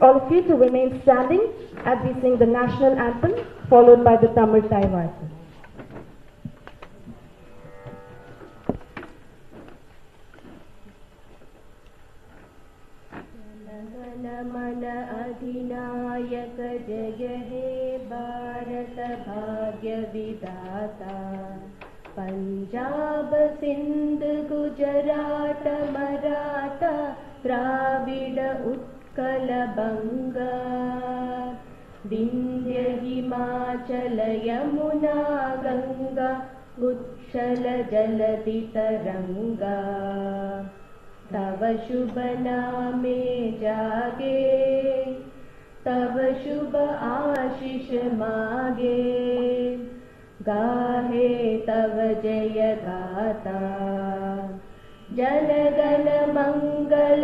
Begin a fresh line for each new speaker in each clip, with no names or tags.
All of you to remain standing as we sing the national anthem, followed by the Tamil Nadu.
Mana adhinayaka jaya he Bharata bhagya vidata Punjab Sindh Gujarat Maratha Dravida Utkala Banga Vindhya Himachala Yamuna Ganga Uchala Jaladi Taranga तव शुभ नामे जागे तव शुभ आशीष मागे गाहे तव जय गाता जनगण मंगलदायक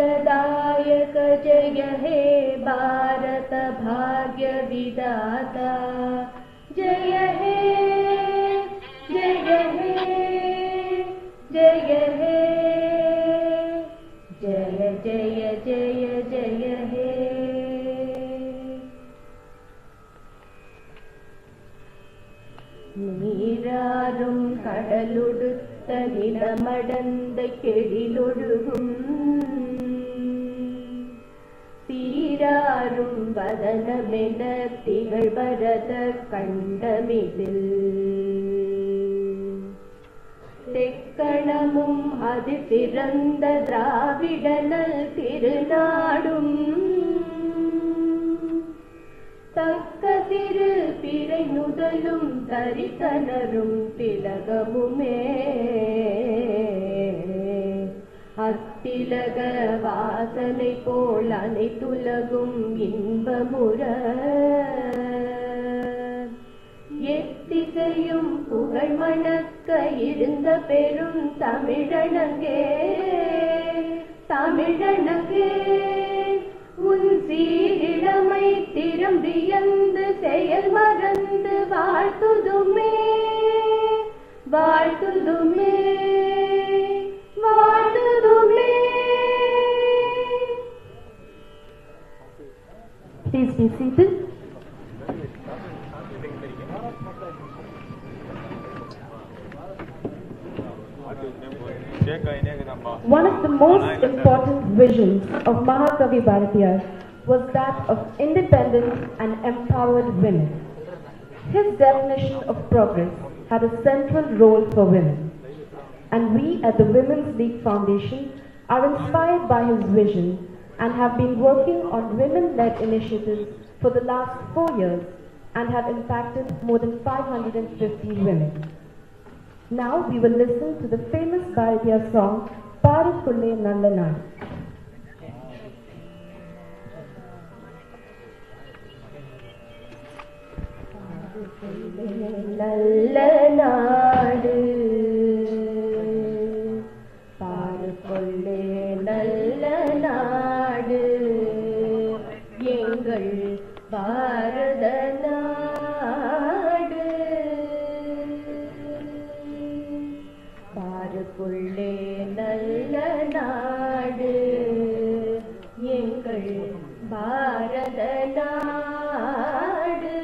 जय हे भारत भाग्य विधाता जय हे जय हे जय हे जय जय जय जय हे நீராறும் கடலுடுத்த நிலமடந்த கெழிலொழுகும் சீராறும் வதனமென திகழ்வரத கண்டமிதில் தெக்கணமும் அது சிறந்த திராவிடனல் திருநாடும் தக்க திரு பிறை நுதலும் தரித்தனரும் திலகமுமே அத்திலக வாசனை போல் அனைத்துலகும் இன்பமுற எத்திசையும் புகழ் மணக்க இருந்த பெரும் தமிழனங்கே தமிழனங்கே உன் சீரிழமை திறம் வியந்து செயல் மறந்து வாழ்த்துதுமே வாழ்த்துதுமே வாழ்த்துதுமே.
Please be seated. One of the most important visions of Mahakavi Bharatiyar was that of independent and empowered women. His definition of progress had a central role for women, and we at the Women's League Foundation are inspired by his vision and have been working on women-led initiatives for the last 4 years and have impacted more than 550 women. Now we will listen to the famous Bharatiyar song Parukulle Nalla Nadu.
Nalla Nadu Parukulle Nalla Nadu Engal Bharata Nadu Parukulle Nalla Nadu Engal Bharata Nadu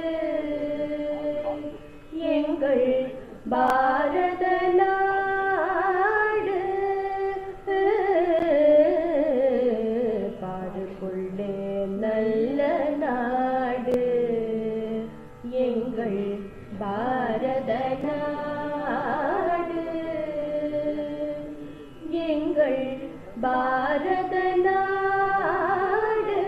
Engal Bharata Nadu Parukulle Nalla Nadu Engal Bharata Nadu Engal Bharata Nadu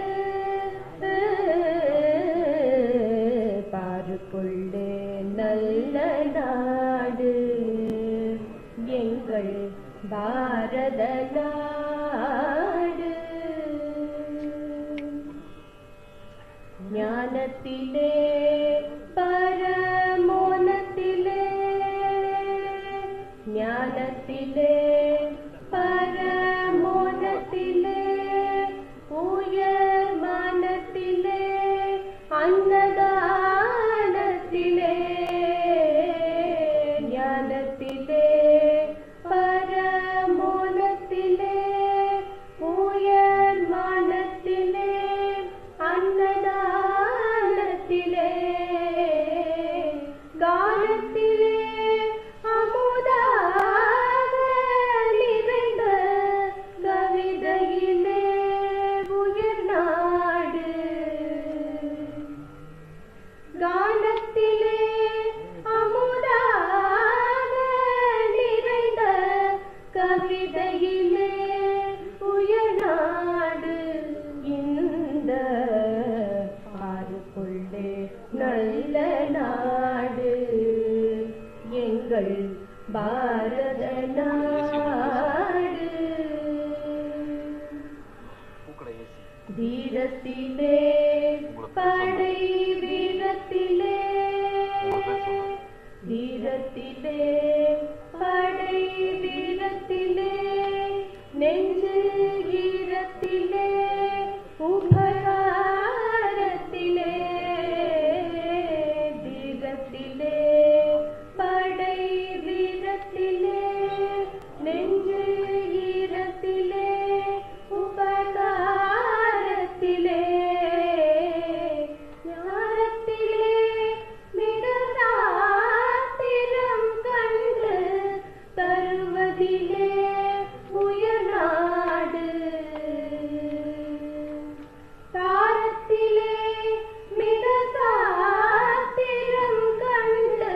Parukulle Nalla Nadu Engal Bharata Nadu ஞானத்திலே பரமோனத்திலே ஞானத்திலே பரமோனத்திலே உயர் மனத்திலே அன்னதானத்திலே ஞானத்திலே பரமோனத்திலே உயர் மனத்திலே படை வீரத்திலே வீரத்திலே படை வீரத்திலே நெஞ்சு ஈரத்திலே உபகாரத்திலே வீரத்திலே படை வீரத்திலே நெஞ்சு ஈரத்திலே உபகாரத்திலே ஞானத்திலே மிடராத்திரம் கண்டு தருவதிலே உயர்நாடு தாரத்திலே மிடராத்திரம் கண்டு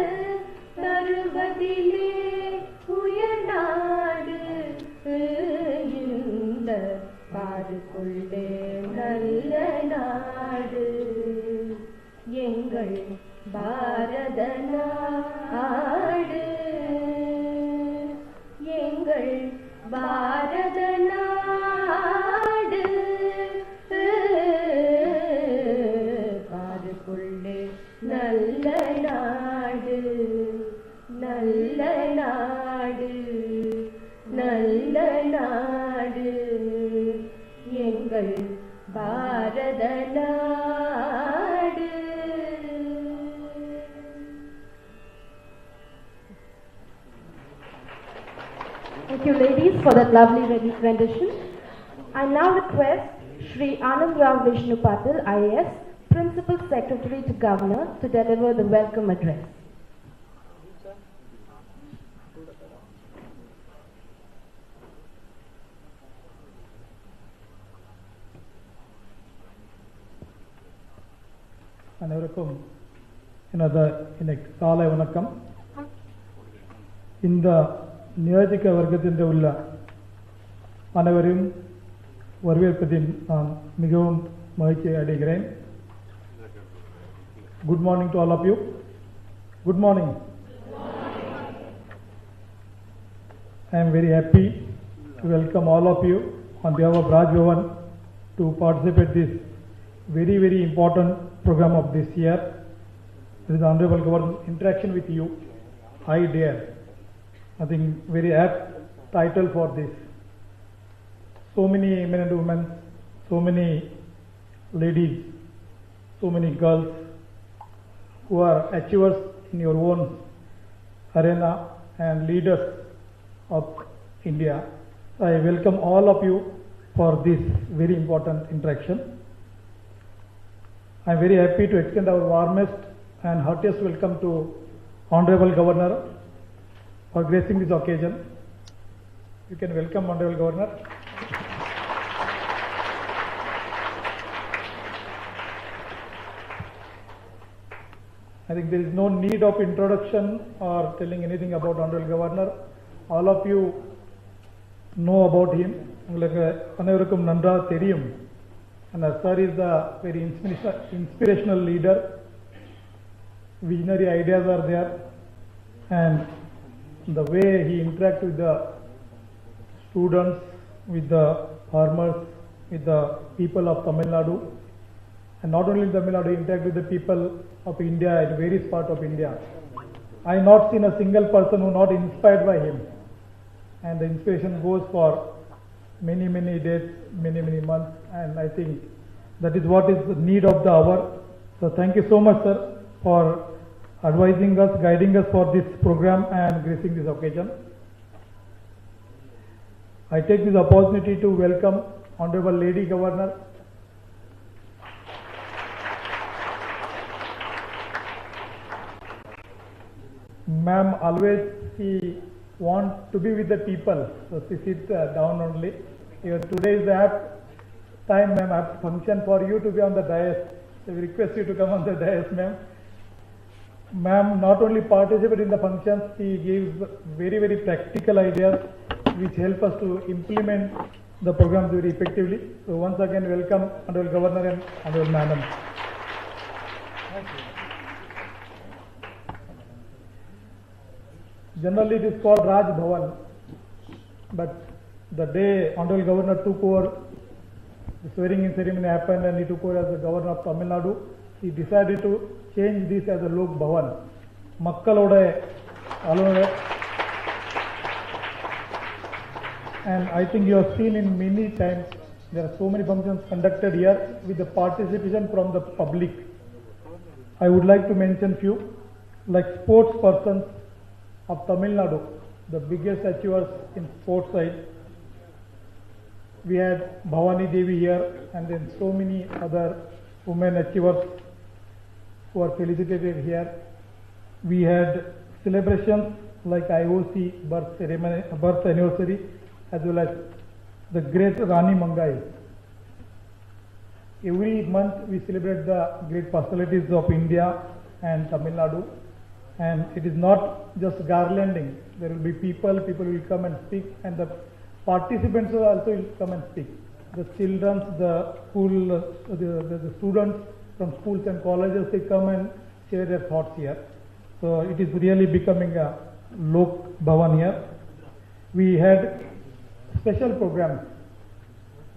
தருவதிலே உயர்நாடு இந்த பாருக்குள்ளே நல்ல நாடு எங்கள் பாரத நாடு எங்கள் பாரத நாடு பாருக்குள்ளே நல்ல நாடு நல்ல நாடு நல்ல நாடு எங்கள் பாரத நாடு.
Thank you, ladies, for that lovely rendition. I now request Shri Anand Rao Vishnu Patil, IAS, Principal Secretary to Governor, to deliver the welcome address.
அனைவருக்கும் எனது இன்னைக்கு காலை வணக்கம். இந்த நியோஜக வர்க்கத்தில் உள்ள அனைவரையும் வரவேற்பதில் நான் மிகவும் மகிழ்ச்சி அடைகிறேன். Good morning to all of you. Good morning. I am very happy to welcome all of you on behalf of Raj Bhavan to participate this very important program of this year. This is the Honorable Governor's interaction with you. I dare. I think very apt title for this. So many men and women, so many ladies, so many girls who are achievers in your own arena and leaders of India. I welcome all of you for this very important interaction. I am very happy to extend our warmest and heartiest welcome to Honorable Governor for gracing this occasion. You can welcome Honorable Governor. I think there is no need of introduction or telling anything about Honorable Governor. All of you know about him. உங்களுக்கு அனைவருக்கும் நன்றாக தெரியும். And sir is the very inspirational leader. Visionary ideas are there, and the way he interacts with the students, with the farmers, with the people of Tamil Nadu, and not only in Tamil Nadu, he interacts with the people of India at various parts of India. I have not seen a single person who is not inspired by him, and the inspiration goes for many days, many months, and I think that is what is the need of the hour. So thank you so much, sir, for advising us, guiding us for this program and gracing this occasion. I take this opportunity to welcome Honorable Lady Governor. Ma'am always she wants to be with the people, so she sits down only. Today is the apt time, ma'am, apt function for you to be on the dais. So we request you to come on the dais, ma'am. Ma'am not only participate in the functions, she gives very practical ideas which help us to implement the programs very effectively. So once again, welcome Honorable Governor and Honorable Madam. Thank you. Generally, it is called Raj Bhavan, but the day Honorable Governor took over the swearing-in ceremony happened and he took over as the governor of Tamil Nadu. He decided to change this as a Lok Bhavan. Makkaloda alone. And I think you have seen in many times, there are so many functions conducted here with the participation from the public. I would like to mention few, like sports persons of Tamil Nadu, the biggest achievers in sports side. We had Bhavani Devi here, and then so many other women achievers who are felicitated here. We had celebrations like IOC birth ceremony, birth anniversary, as well as the great Rani Mangai. Every month we celebrate the great personalities of India and Tamil Nadu, and it is not just garlanding. There will be people will come and speak, and the participants also will come and speak. The children, the school, the students from schools and colleges, they come and share their thoughts here. So it is really becoming a Lok Bhavan here. We had special programs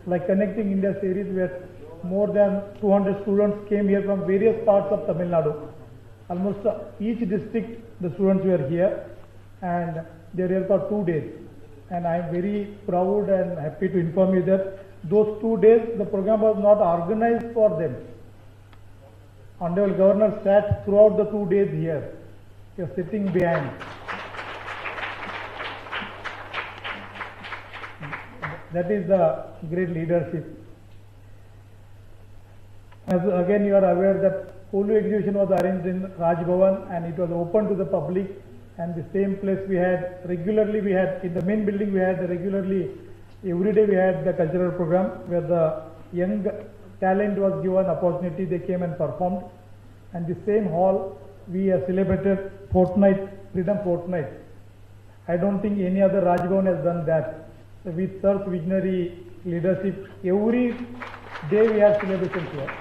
like Connecting India series, where more than 200 students came here from various parts of Tamil Nadu. Almost each district the students were here, and they were here for 2 days. And I am very proud and happy to inform you that those 2 days the program was not organized for them. Honorable Governor sat throughout the 2 days here. He was sitting behind. That is the great leadership. As again you are aware that polio exhibition was arranged in Raj Bhavan, and it was open to the public, and the same place we had regularly, in the main building we had regularly, every day we had the cultural program where the young talent was given opportunity, they came and performed. And the same hall we have celebrated Freedom Fortnight. I don't think any other Raj Bhavan has done that. So with such visionary leadership, every day we have celebrations here.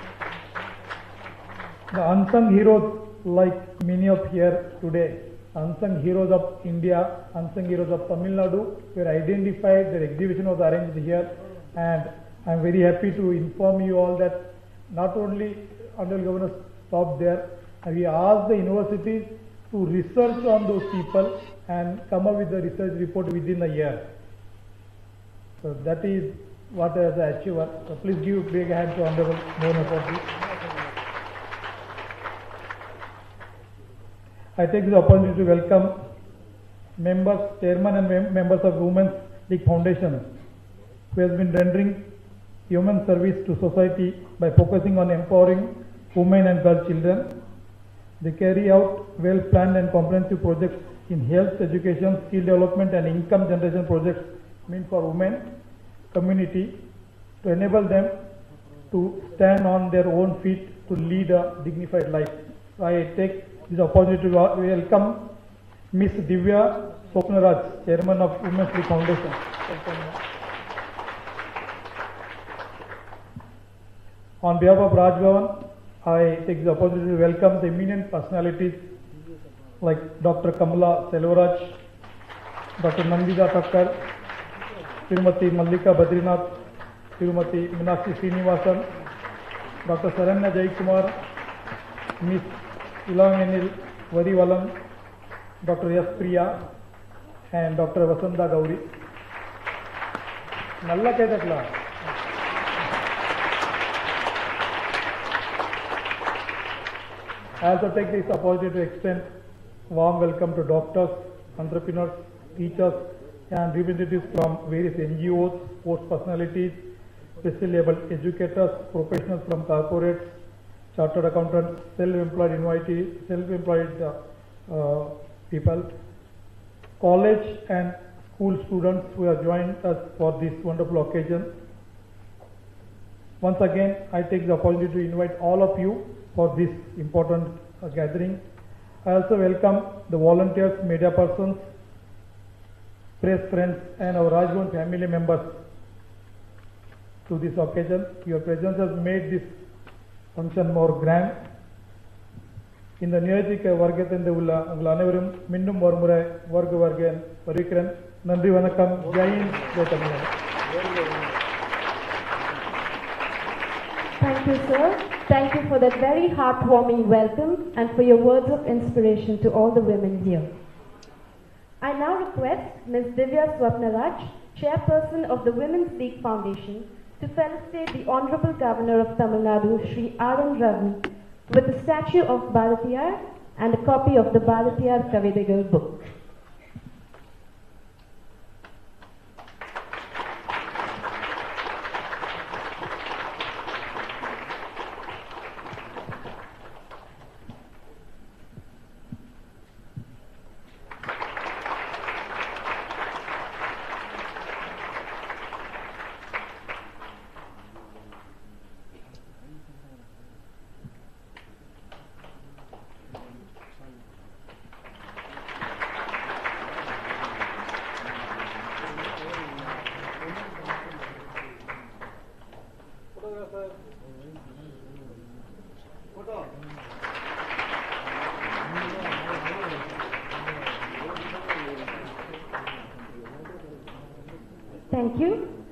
The unsung heroes, like many of here today, unsung heroes of India, unsung heroes of Tamil Nadu were identified, their exhibition was arranged here, and I am very happy to inform you all that not only Honorable Governor stopped there, we asked the universities to research on those people and come up with the research report within a year. So that is what I have achieved. So please give a big hand to Honorable Governor for this. I take this opportunity to welcome members, chairman and members of Women's League Foundation, who has been rendering human service to society by focusing on empowering women and girl children. They carry out well-planned and comprehensive projects in health, education, skill development and income generation projects meant for women, community, to enable them to stand on their own feet to lead a dignified life. So I take this opportunity to welcome Ms. Divya Swapnaraj, Chairman of Women's League Foundation. On behalf of Raj Bhavan, I take the opportunity to welcome the eminent personalities like Dr. Kamala Selvaraj, Dr. Nandita Thakkar, Tirumati Mallika Badrinath, Tirumati Meenakshi Srinivasan, Dr. Saranya Jaikumar, Ms. Ilanganil Varivalan, Dr. S. Priya, and Dr. Vasanta Gauri. Nalla Kedakla. I also take this opportunity to extend warm welcome to doctors, entrepreneurs, teachers, and representatives from various NGOs, sports personalities, specially able educators, professionals from corporates, chartered accountants, self-employed people, college and school students who have joined us for this wonderful occasion. Once again, I take the opportunity to invite all of you for this important gathering. I also welcome the volunteers, media persons, press friends and our Raj Bhavan family members to this occasion. Your presence has made this function more grand. இந்த நிகழ்ச்சிக்கு வருகை தந்த உங்கள் அனைவரும் மீண்டும் ஒருமுறை வருக வருகிறேன். நன்றி, வணக்கம். Jai Hind, Jai Tamil Nadu.
you, sir. Thank you for that very heartwarming welcome and for your words of inspiration to all the women here. I now request Ms. Divya Swapnaraj, Chairperson of the Women's League Foundation, to felicitate the Honorable Governor of Tamil Nadu, Sri R.N. Ravi, with a statue of Bharatiyar and a copy of the Bharatiyar Kavidegal book. Thank you.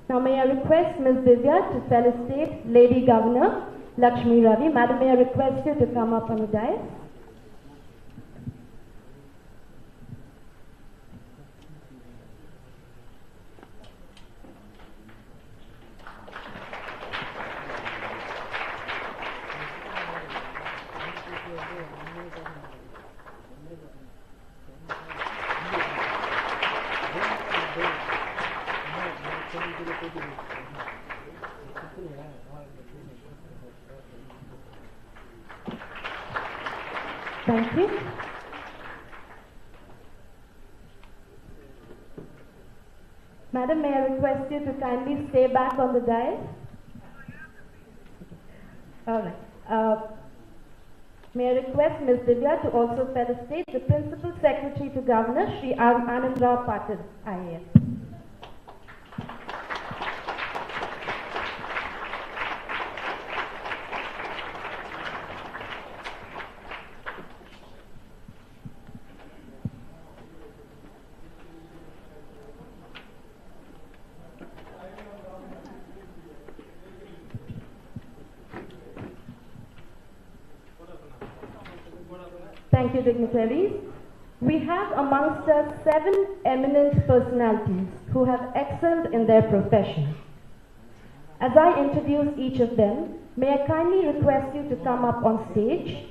Now may I request Ms. Divya to felicitate Lady Governor Lakshmi Ravi. Madam, may I request you to come up on the dais? Thank you. Madam, may I request you to kindly stay back on the dais? All right. May I request Ms. Divya to also felicitate the Principal Secretary to Governor, Sri Anand Rao Patil, IAS. Thank you, dignitaries. We have amongst us 7 eminent personalities who have excelled in their profession. As I introduce each of them, may I kindly request you to come up on stage,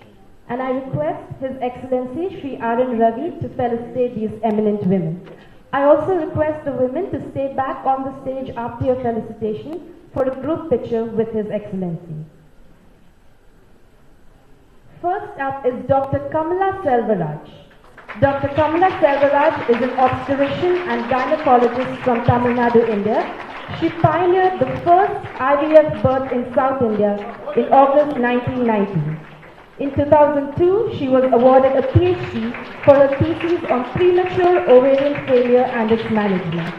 and I request His Excellency Sri R.N. Ravi to felicitate these eminent women. I also request the women to stay back on the stage after your felicitation for a group picture with His Excellency. First up is Dr. Kamala Selvaraj. Dr. Kamala Selvaraj is an obstetrician and gynecologist from Tamil Nadu, India. She pioneered the first IVF birth in South India in August 1990. In 2002, she was awarded a PhD for her thesis on premature ovarian failure and its management.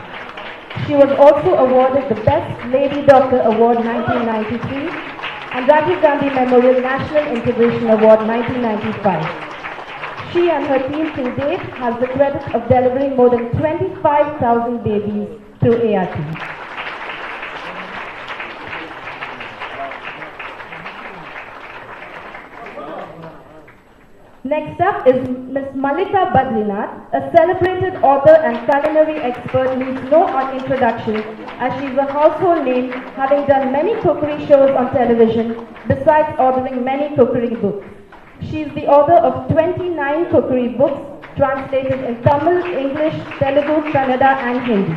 She was also awarded the Best Lady Doctor Award 1993 and Rajiv Gandhi Memorial National Integration Award 1995. She and her team to date has the credit of delivering more than 25,000 babies through ART. Next up is Ms. Malika Badrinath, a celebrated author and culinary expert needs no introduction as she is a household name, having done many cookery shows on television besides authoring many cookery books. She is the author of 29 cookery books translated in Tamil, English, Telugu, Kannada and Hindi.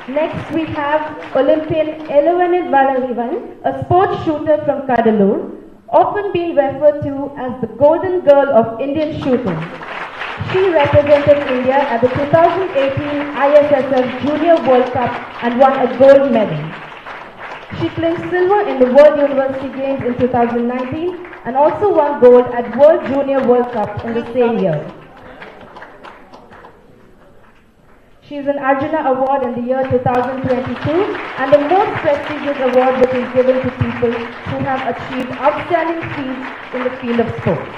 Next we have Olympian Eluvanil Valarivan, a sports shooter from Kadalur, often being referred to as the golden girl of Indian shooting. She represented India at the 2018 ISSF Junior World Cup and won a gold medal. She clinched silver in the World University Games in 2019 and also won gold at World Junior World Cup in the same year. She is an Arjuna Award in the year 2022 and the most prestigious award which is given to people who have achieved outstanding feats in the field of sports.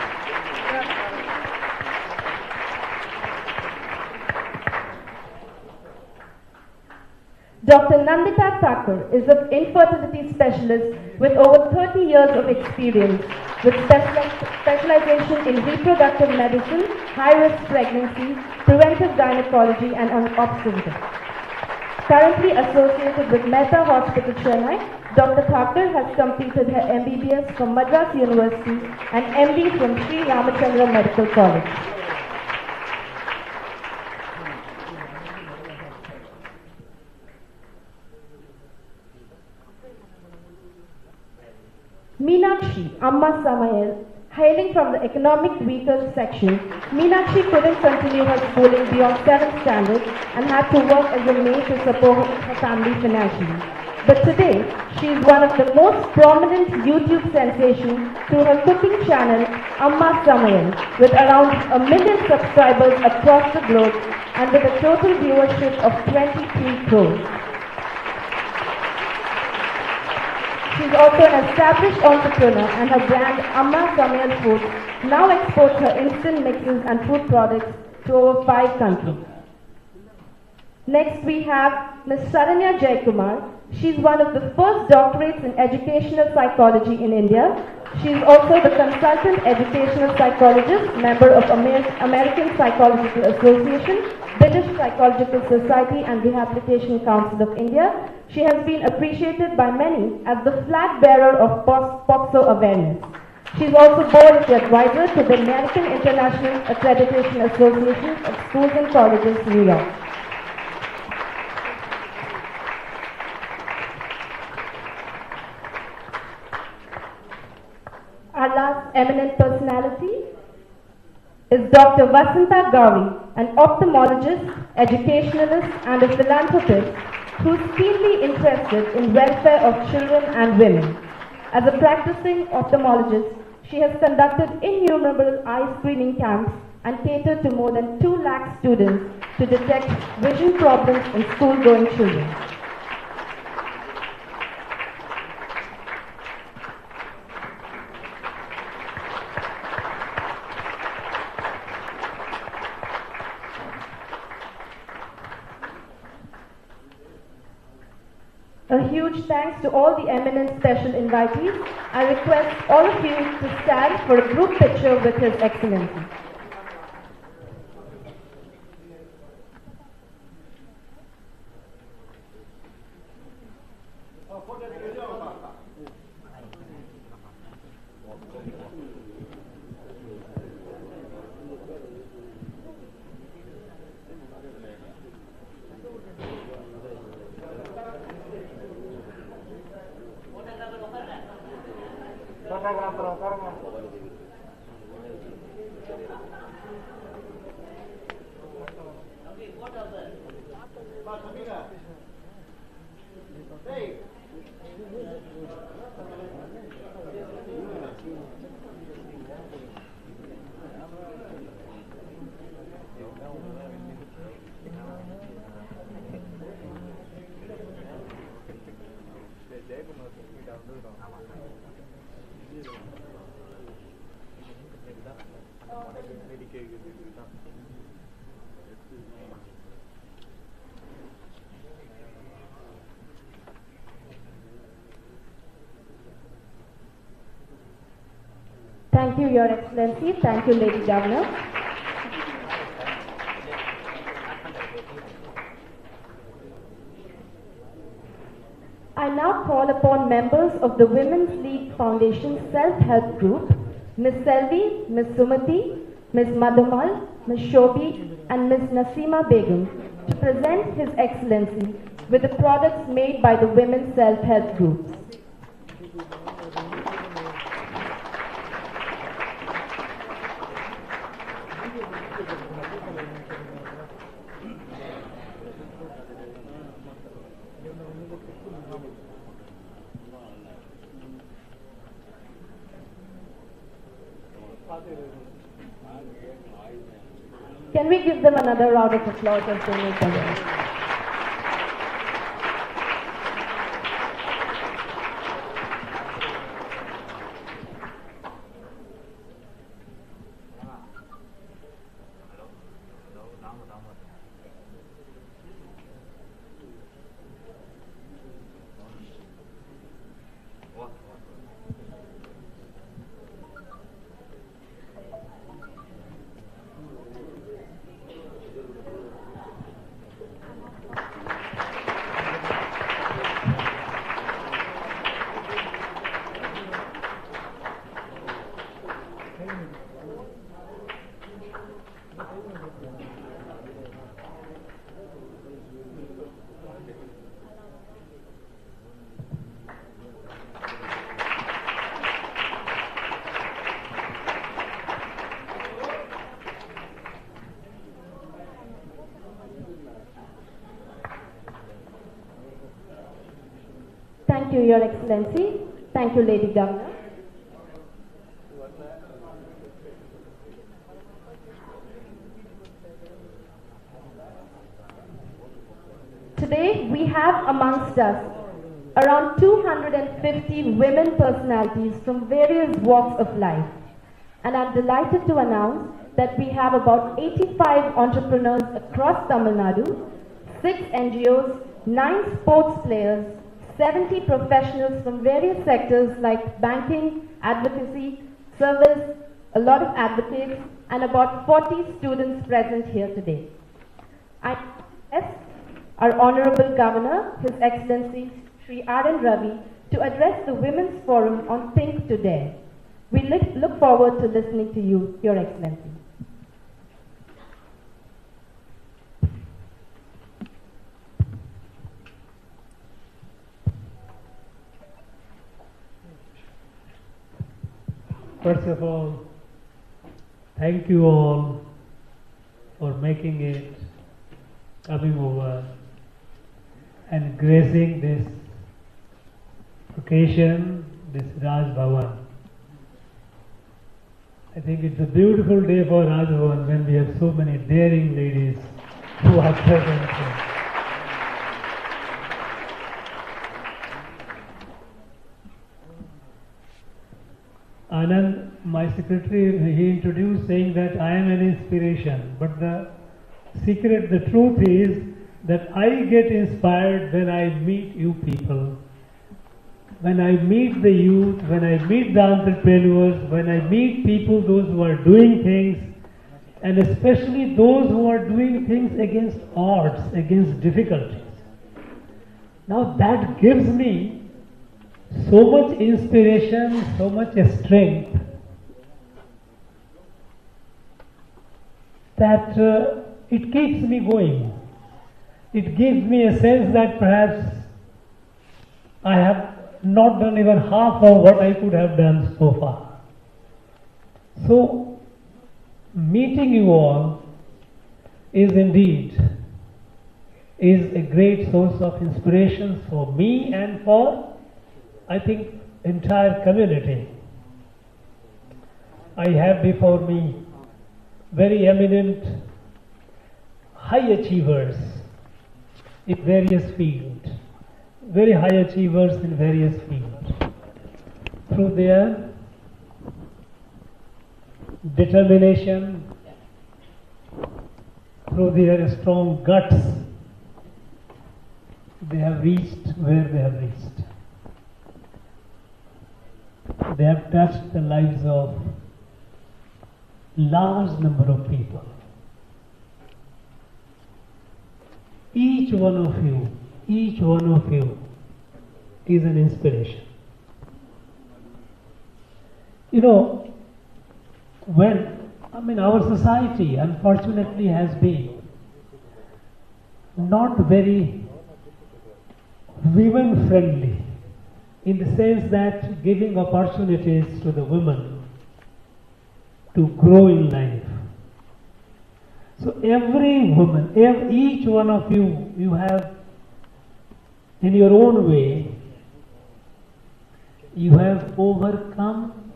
Dr. Nandita Thakur is an infertility specialist with over 30 years of experience with specialization in reproductive medicine, high-risk pregnancy, preventive gynecology and obstetrics. Currently associated with Mehta Hospital, Chennai, Dr. Thakur has completed her MBBS from Madras University and MD from Sri Ramachandra Medical College. Meenakshi Amma Samayal, hailing from the economic weaker section, Meenakshi couldn't continue her schooling beyond 7th standard and had to work as a maid to support her family financially. But today, she is one of the most prominent YouTube sensations through her cooking channel, Amma Samayal, with around 1 million subscribers across the globe and with a total viewership of 23 crores. She is also an established entrepreneur and her brand Amma Samayal Foods now exports her instant mixes and food products to over 5 countries. Next we have Ms. Saranya Jaikumar. She is one of the first doctorates in educational psychology in India. She is also the consultant educational psychologist, member of American Psychological Association, British Psychological Society and Rehabilitation Council of India. She has been appreciated by many as the flag bearer of POXO awareness. She is also board advisor to the American International Accreditation Association of Schools and Colleges, New York. Our last eminent personality is Dr. Vasanta Gauri, an ophthalmologist, educationalist and a philanthropist who is keenly interested in welfare of children and women. As a practicing ophthalmologist, she has conducted innumerable eye screening camps and catered to more than 2 lakh students to detect vision problems in school-going children. A huge thanks to all the eminent special invitees. I request all of you to stand for a group picture with His Excellency. Thank you, Your Excellency. Thank you, Lady Governor. I now call upon members of the Women's League Foundation Self-Help Group, Ms. Selvi, Ms. Sumati, Ms. Madhumal, Ms. Shobi, and Ms. Nasima Begum to present His Excellency with the products made by the Women's Self-Help Groups. Can we give them another round of applause as they make their way? Thank you, Your Excellency. Thank you, Lady Governor. Today, we have amongst us around 250 women personalities from various walks of life. And I'm delighted to announce that we have about 85 entrepreneurs across Tamil Nadu, 6 NGOs, 9 sports players, 70 professionals from various sectors like banking, advocacy, service, a lot of advocates, and about 40 students present here today. I ask our Honorable Governor, His Excellency Sri R.N. Ravi, to address the Women's Forum on Think to Dare. We look forward to listening to you, Your Excellency.
First of all, thank you all for making it, coming over and gracing this occasion, this Raj Bhavan. I think it's a beautiful day for Raj Bhavan when we have so many daring ladies who are present here. Anand, my secretary, he introduced saying that I am an inspiration, but the secret, the truth is that I get inspired when I meet you people, when I meet the youth, when I meet the entrepreneurs, when I meet people, those who are doing things, and especially those who are doing things against odds, against difficulties. Now that gives me so much inspiration, so much strength that it keeps me going. It gives me a sense that perhaps I have not done even half of what I could have done so far. So, meeting you all is indeed a great source of inspiration for me and for, I think, entire community. I have before me very eminent high achievers in various fields, very high achievers in various fields. Through their determination, through their strong guts, they have reached where they have reached. They have touched the lives of large number of people. Each one of you is an inspiration. You know, our society unfortunately has been not very women friendly, in the sense that giving opportunities to the women to grow in life. So every woman, each one of you, you have in your own way, you have overcome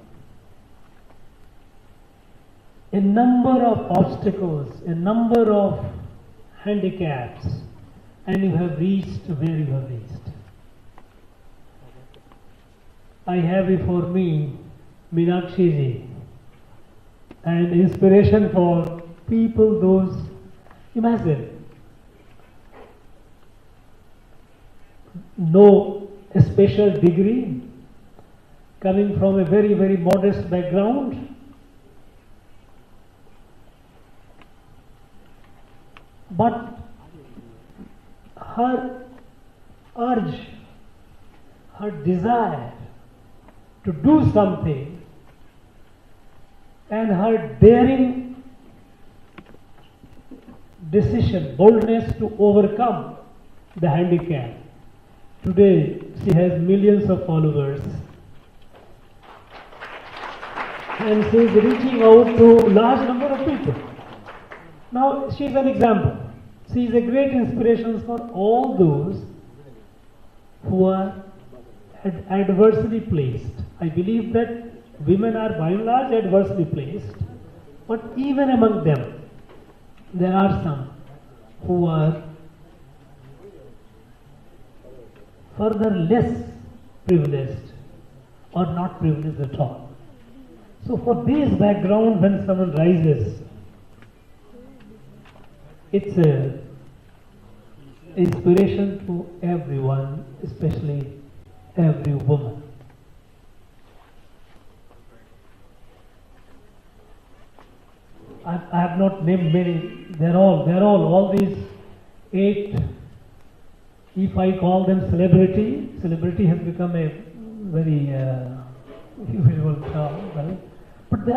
a number of obstacles, a number of handicaps, and you have reached where you have reached. I have before me Meenakshi ji, an inspiration for people, those, imagine, no special degree, coming from a very, very modest background, but her urge, her desire to do something, and her daring decision, boldness to overcome the handicap. Today, she has millions of followers, and she is reaching out to a large number of people. Now, she is an example. She is a great inspiration for all those who are adversely placed. I believe that women are by and large adversely placed, but even among them, there are some who are further less privileged or not privileged at all. So for this background, when someone rises, it's an inspiration to everyone, especially every woman. I have not named many. They're all these 8. If I call them celebrity has become a very usual term, right? But they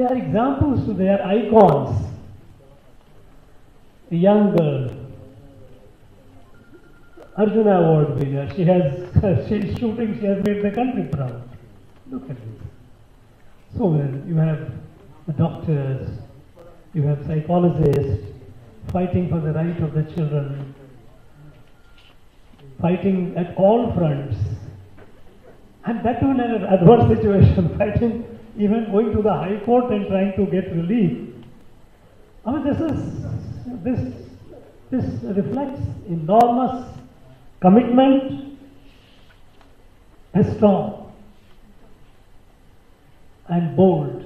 are examples, they are icons. A young girl, Arjuna Award winner, she is shooting, she has made the country proud. Look at this. So you have the doctors, you have psychologists fighting for the right of the children, fighting at all fronts, and that too in an adverse situation, fighting, even going to the High Court and trying to get relief. I mean, this reflects enormous commitment, and strong and bold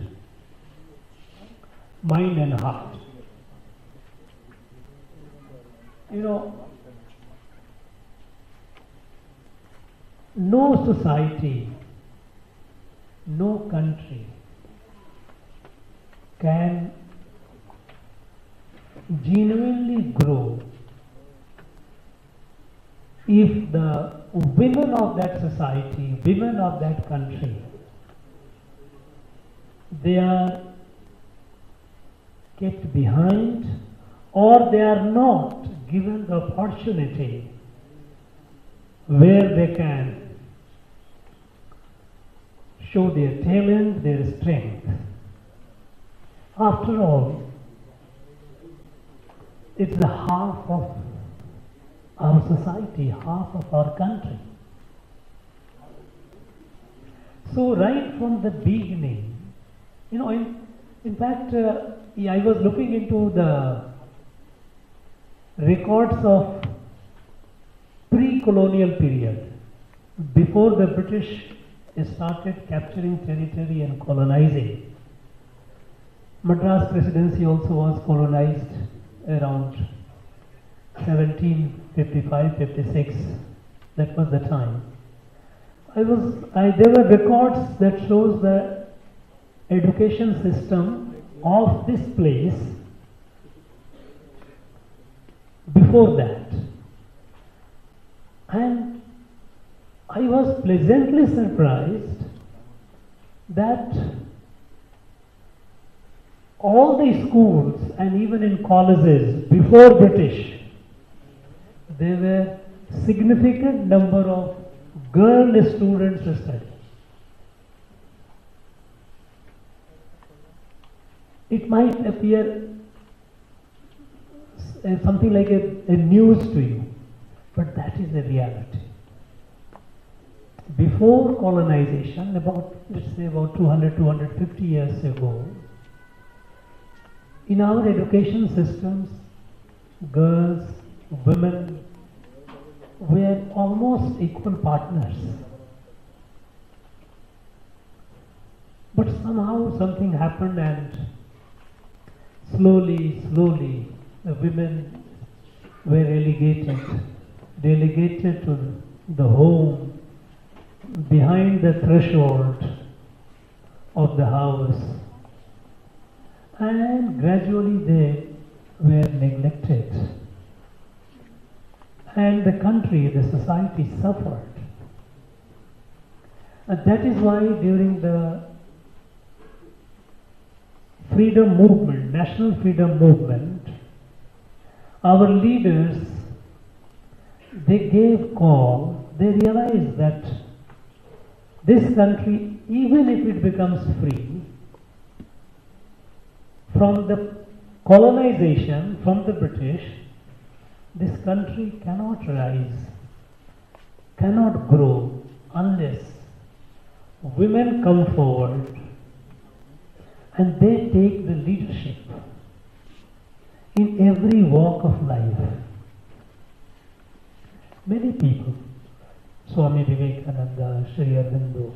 mind and heart. You know, no society, no country can genuinely grow if the women of that society, women of that country, they are kept behind, or they are not given the opportunity where they can show their talent, their strength. After all, it's the half of our society, half of our country. So right from the beginning, you know, in fact, I was looking into the records of pre-colonial period, before the British started capturing territory and colonizing. Madras Presidency also was colonized around 1755-56. That was the time. There were records that shows the education system of this place before that. And I was pleasantly surprised that all the schools and even in colleges before British, there were significant number of girl students studying. It might appear something like a news to you, but that is the reality. Before colonization, let's say about 200, 250 years ago, In our education systems, girls, women were almost equal partners. But somehow something happened and slowly the women were relegated to the home, behind the threshold of the house, and gradually they were neglected. And the country, the society suffered. And that is why during the freedom movement, national freedom movement, our leaders, they gave call, they realized that this country, even if it becomes free from the colonization, from the British, this country cannot rise, cannot grow unless women come forward and they take the leadership in every walk of life. Many people, Swami Vivekananda, Sri Aurobindo,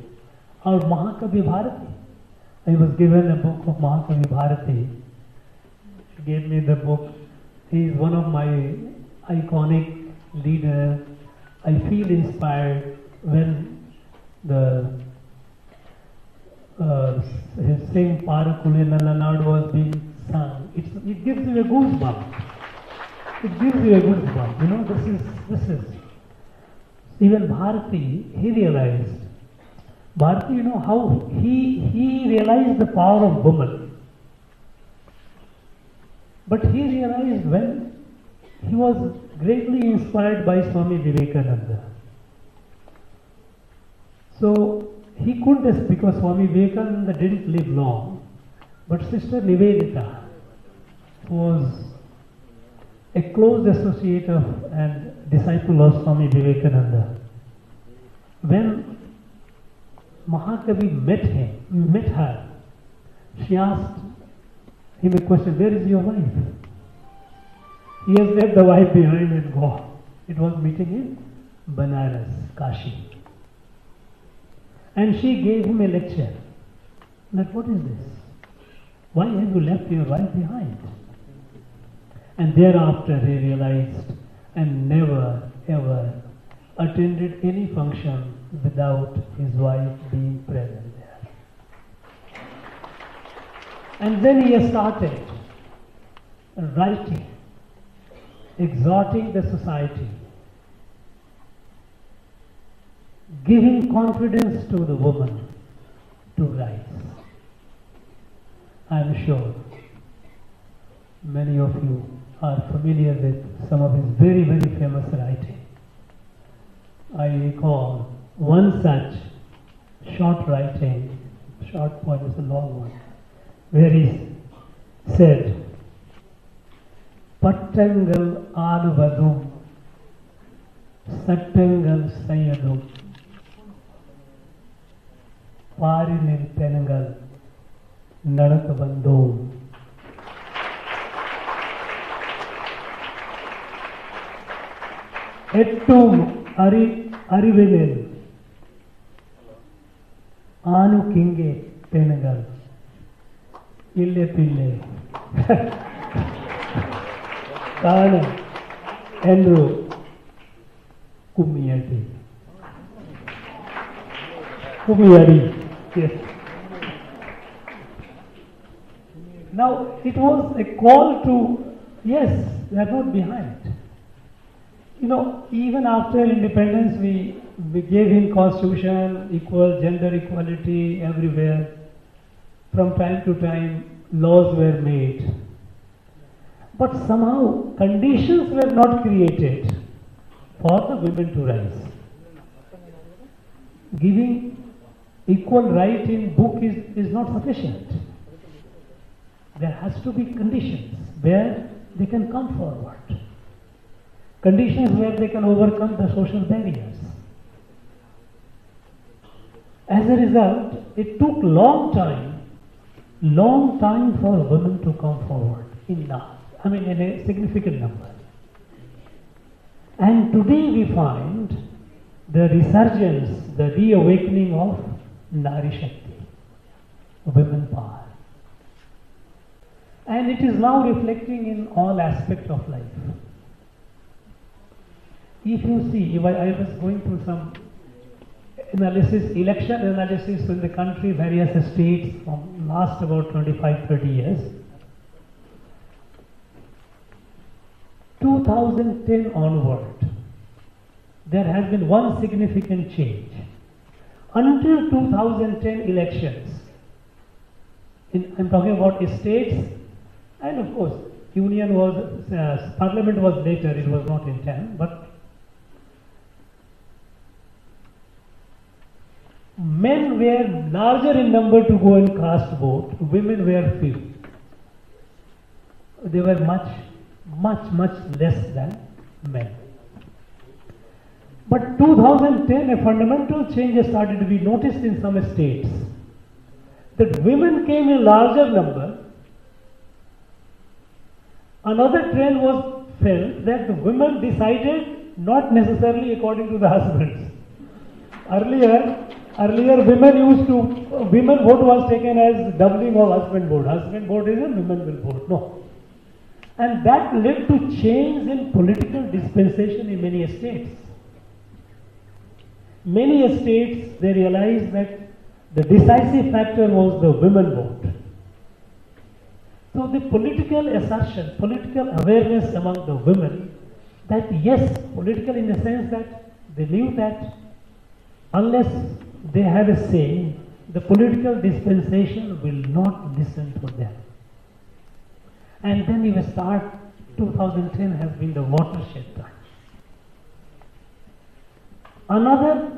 or Mahakavi Bharati. I was given a book of Mahakavi Bharati. She gave me the book. He is one of my iconic leaders. I feel inspired when his sing Parakule Nalanadu was being sung. It gives you a goosebump. It gives you a goosebump. You know, this is. Even Bharati, he realized. Bharati, you know how he realized the power of woman. But he realized when he was greatly inspired by Swami Vivekananda. So he couldn't, because Swami Vivekananda didn't live long, but Sister Nivedita, who was a close associate of and disciple of Swami Vivekananda, when Mahakavi met her, she asked him a question, where is your wife? He has left the wife behind and gone. It was meeting in Banaras, Kashi. And she gave him a lecture. That what is this? Why have you left your wife behind? And thereafter he realized and never ever attended any function without his wife being present there. And then he started writing, exhorting the society, giving confidence to the woman to rise. I am sure many of you are familiar with some of his very, very famous writing. I recall one such short writing, short poem is a long one, where he said, Pattangal Anuvadum, Sattangal Sayadum, Parinil Penangal, Nadakabandom. Ettum Arivinil, Anu Kinge Penangal, Ille Pille, Kana, Andrew, Kumiyadi. Kumiyadi, yes. Now, it was a call to, yes, they are not behind. You know, even after independence, we gave him constitution, equal gender equality everywhere. From time to time, laws were made. But somehow, conditions were not created for the women to rise. Giving equal right in book is not sufficient. There has to be conditions where they can come forward. Conditions where they can overcome the social barriers. As a result, it took long time long time for women to come forward in a significant number. And today we find the resurgence, the reawakening of Nari Shakti, women power. And it is now reflecting in all aspects of life. If you see, I was going through some analysis, election analysis in the country, various states from last about 25-30 years. 2010 onward, there has been one significant change. Until 2010 elections, I'm talking about states, and of course, union was, parliament was later, it was not in 10, but men were larger in number to go and cast vote, women were few. They were much less than men. But 2010, a fundamental change started to be noticed in some states, that women came in larger number. Another trend was felt that the women decided not necessarily according to the husbands. Earlier women vote was taken as doubling of husband vote. Husband vote is a women will vote. No. And that led to change in political dispensation in many states. Many states, they realized that the decisive factor was the women vote. So the political assertion, political awareness among the women, that yes, political in the sense that they knew that unless they have a say, the political dispensation will not listen to them. And then you start, 2010 has been the watershed time. Another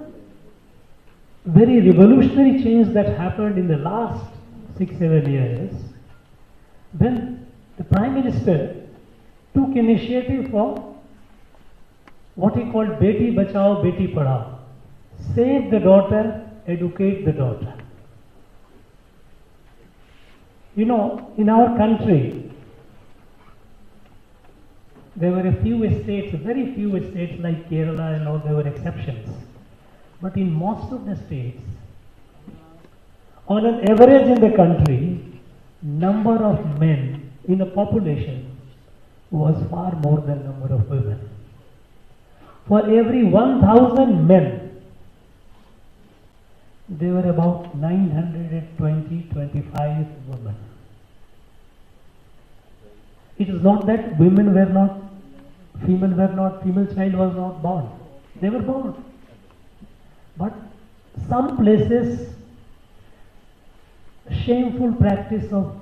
very revolutionary change that happened in the last 6-7 years, when the Prime Minister took initiative for what he called Beti Bachao, Beti Padhao. Save the daughter, educate the daughter. You know, in our country, there were a few states, very few states like Kerala and all, there were exceptions. But in most of the states, on an average in the country, number of men in a population was far more than number of women. For every 1,000 men, there were about 925 women. It is not that women were not, female child was not born. They were born. But some places, shameful practice of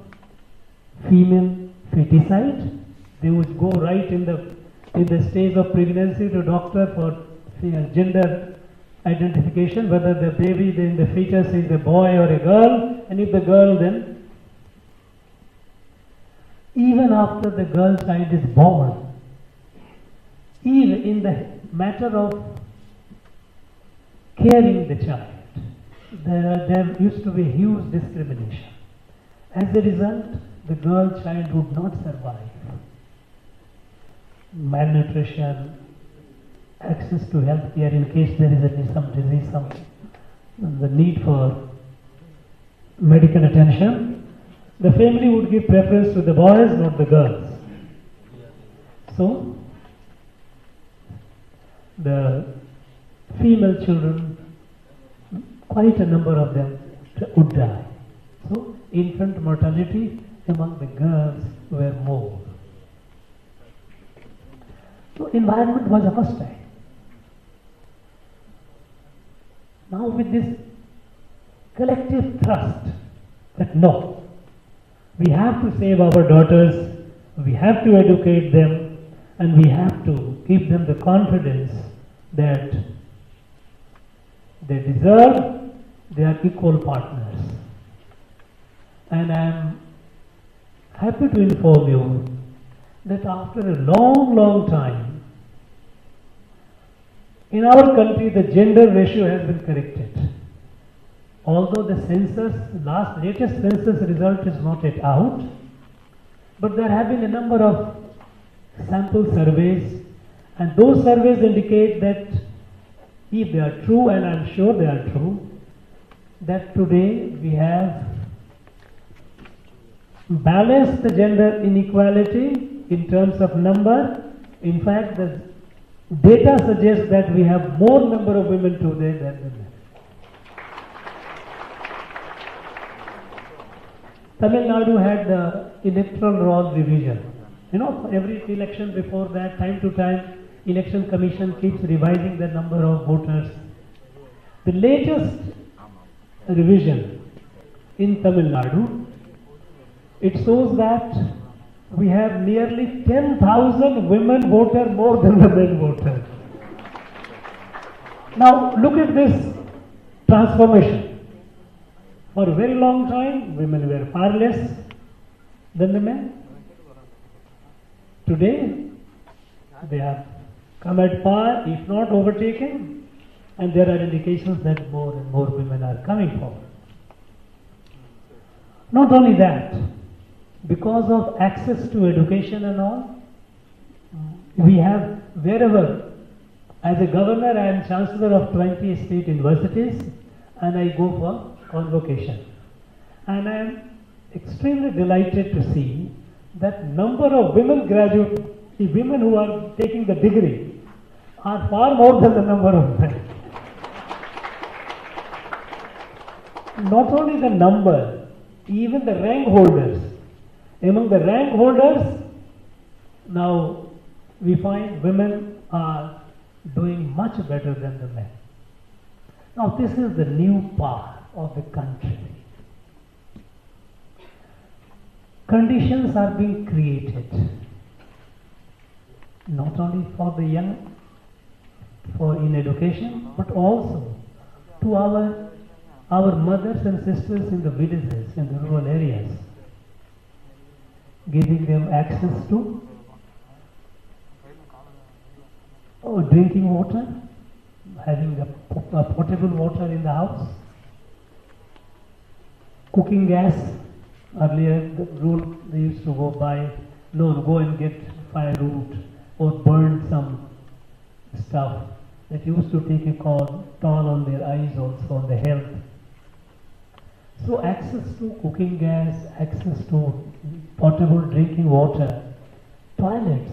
female feticide, they would go right in the stage of pregnancy to doctor for gender identification, whether the baby in the fetus is a boy or a girl, and if the girl, then even after the girl child is born, even in the matter of caring the child, there used to be huge discrimination. As a result, the girl child would not survive. Malnutrition, access to health care in case there is some disease, the need for medical attention, the family would give preference to the boys, not the girls. So, the female children, quite a number of them would die. So, infant mortality among the girls were more. So, environment was hostile. Now with this collective thrust that no, we have to save our daughters, we have to educate them, and we have to give them the confidence that they deserve, they are equal partners. And I am happy to inform you that after a long time, in our country the gender ratio has been corrected. although the census, latest census result is not yet out, but there have been a number of sample surveys, and those surveys indicate that if they are true, and I am sure they are true, that today we have balanced the gender inequality in terms of number. In fact, the data suggests that we have more number of women today than men. Tamil Nadu had the electoral roll revision. You know, every election before that, time to time, election commission keeps revising the number of voters. The latest revision in Tamil Nadu, it shows that we have nearly 10,000 women voters more than the men voters. Now look at this transformation. For a very long time, women were far less than the men. Today, they have come at par, if not overtaken, and there are indications that more and more women are coming forward. Not only that, because of access to education and all, we have wherever, as a governor, I am chancellor of 20 state universities, and I go for convocation. And I am extremely delighted to see that number of women graduates, the women who are taking the degree, are far more than the number of men. Not only the number, even the rank holders. Among the rank holders, now we find women are doing much better than the men. Now this is the new path of the country. Conditions are being created, not only for the young, in education, but also to our mothers and sisters in the villages, in the rural areas, giving them access to drinking water, having a potable water in the house, cooking gas. Earlier the rule they used to go and get firewood or burn some stuff that used to take a toll on their eyes, also on the health. So access to cooking gas, access to potable drinking water, toilets.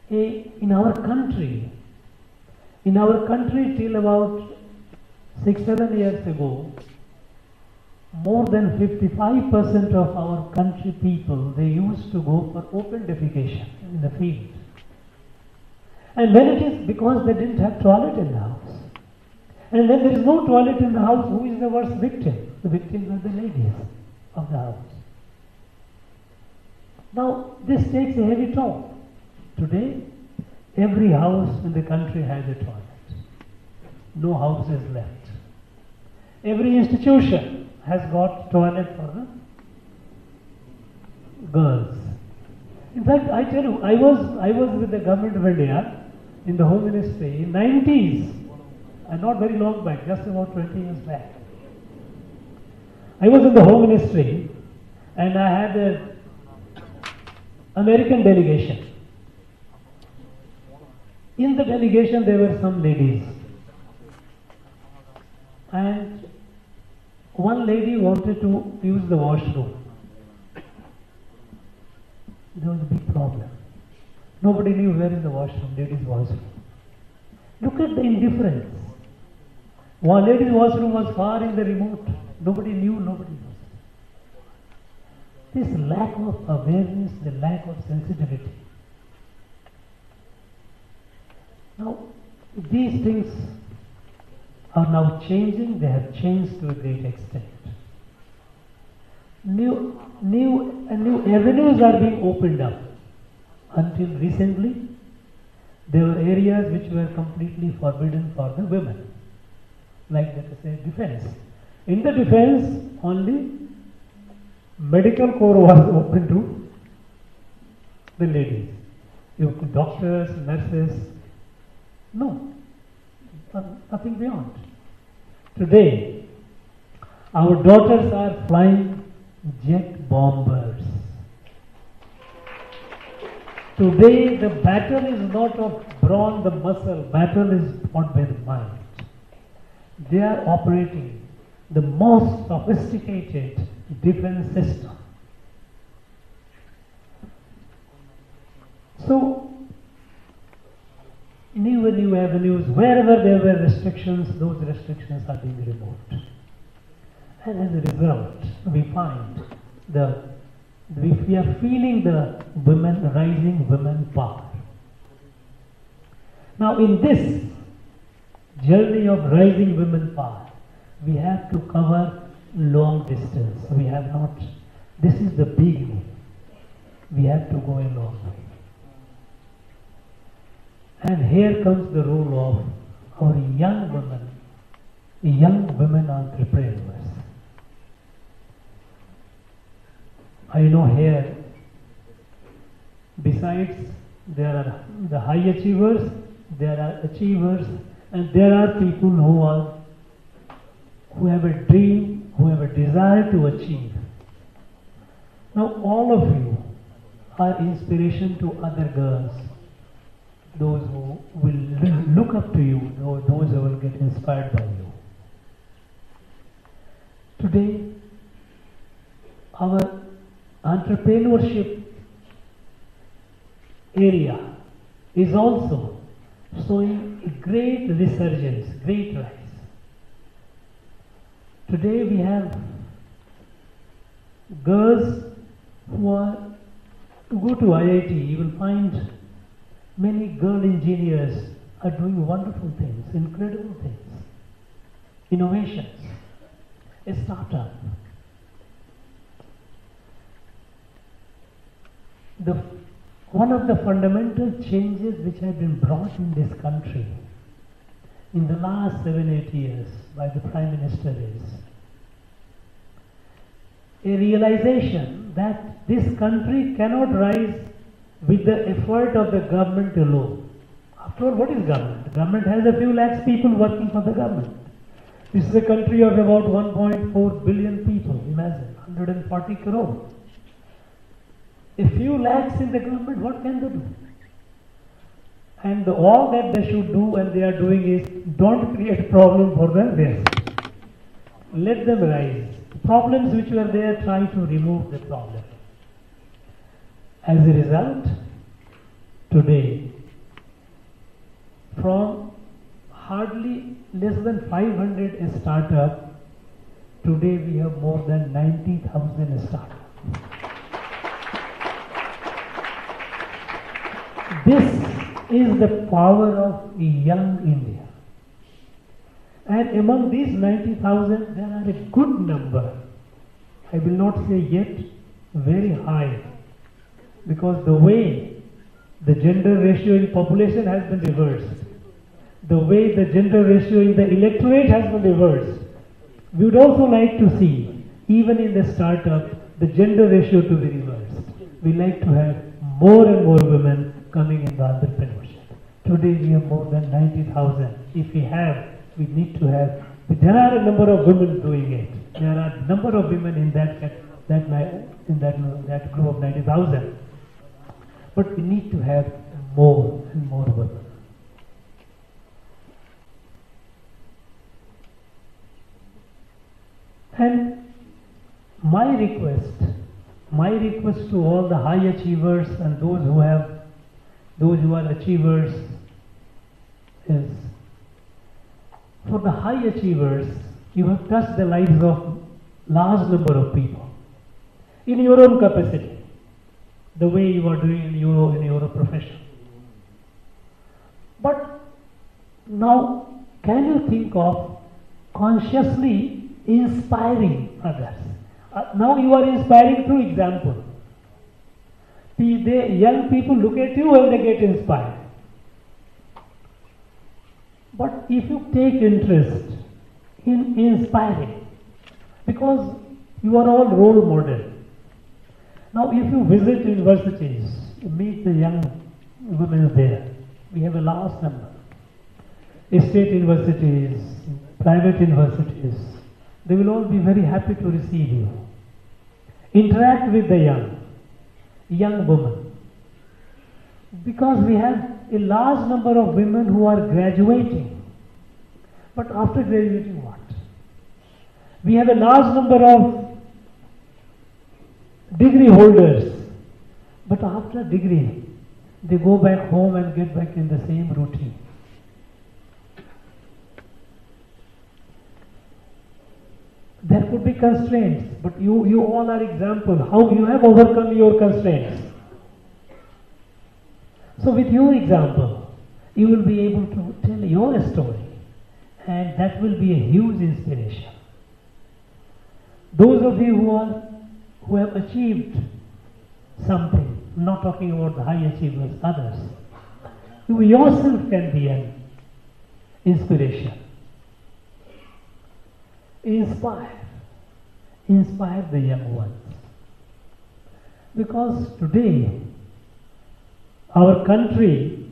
In our country till about 6-7 years ago, more than 55% of our country people, they used to go for open defecation in the field. And when it is because they didn't have toilet in the house. And when there is no toilet in the house, who is the worst victim? The victims are the ladies of the house. Now, this takes a heavy toll. Today, every house in the country has a toilet. No house is left. Every institution has got toilet for the girls. In fact, I tell you, I was with the government of India in the Home Ministry in 90s, and not very long back, just about 20 years back. I was in the Home Ministry, and I had an American delegation. In the delegation, there were some ladies, and one lady wanted to use the washroom. There was a big problem. Nobody knew where is the washroom, ladies' washroom. Look at the indifference. One ladies' washroom was far in the remote. Nobody knew, nobody knows. This lack of awareness, the lack of sensitivity. Now, these things are now changing. They have changed to a great extent. New avenues are being opened up. Until recently, there were areas which were completely forbidden for the women, like let us say defense. In the defense, only medical corps was open to the ladies. Doctors, nurses, no, nothing beyond. Today, our daughters are flying jet bombers. Today, the battle is not of brawn, the muscle. Battle is fought by the mind. They are operating the most sophisticated defense system. So, new avenues, wherever there were restrictions, those restrictions are being removed. And as a result, we find we are feeling the rising women power. Now in this journey of rising women power, we have to cover long distance. We have not, this is the beginning. We have to go a long way. And here comes the role of our young women entrepreneurs. I know here, besides there are the high achievers, there are achievers, and there are people who have a dream, who have a desire to achieve. Now all of you are inspiration to other girls, those who will look up to you, those who will get inspired by you. Today, our entrepreneurship area is also showing a great resurgence, great rise. Today we have girls who are to go to IIT. You will find many girl engineers are doing wonderful things, incredible things, innovations, a startup. One of the fundamental changes which have been brought in this country in the last 7-8 years by the Prime Minister is a realization that this country cannot rise with the effort of the government alone. After all, what is government? The government has a few lakhs people working for the government. This is a country of about 1.4 billion people. Imagine, 140 crore. A few lakhs in the government, what can they do? And all that they should do and they are doing is, don't create problem for the rest. Let them rise. Problems which were there, try to remove the problem. As a result, today, from hardly less than 500 startup, today we have more than 90,000 startups. This is the power of young India. And among these 90,000, there are a good number, I will not say yet very high, because the way the gender ratio in population has been reversed, the way the gender ratio in the electorate has been reversed, we would also like to see, even in the startup, the gender ratio to be reversed. We like to have more and more women coming in the entrepreneurship. Today we have more than 90,000. If we have, we need to have, there are a number of women doing it. There are a number of women in that group of 90,000. But we need to have more and more women. And my request to all the high achievers and those who are achievers is, for the high achievers, you have touched the lives of large number of people in your own capacity, the way you are doing in your profession. But now, can you think of consciously inspiring others? Now you are inspiring through example. Young people look at you and they get inspired. But if you take interest in inspiring, because you are all role model. Now if you visit universities, meet the young women there, we have a large number. State universities, private universities, they will all be very happy to receive you. Interact with the young women. Because we have a large number of women who are graduating. But after graduating, what? We have a large number of degree holders. But after degree, they go back home and get back in the same routine. There could be constraints, but you all are example how you have overcome your constraints. So with your example, you will be able to tell your story, and that will be a huge inspiration. Those of you who have achieved something, not talking about the high achievers, others, you yourself can be an inspiration. Inspire the young ones. Because today, our country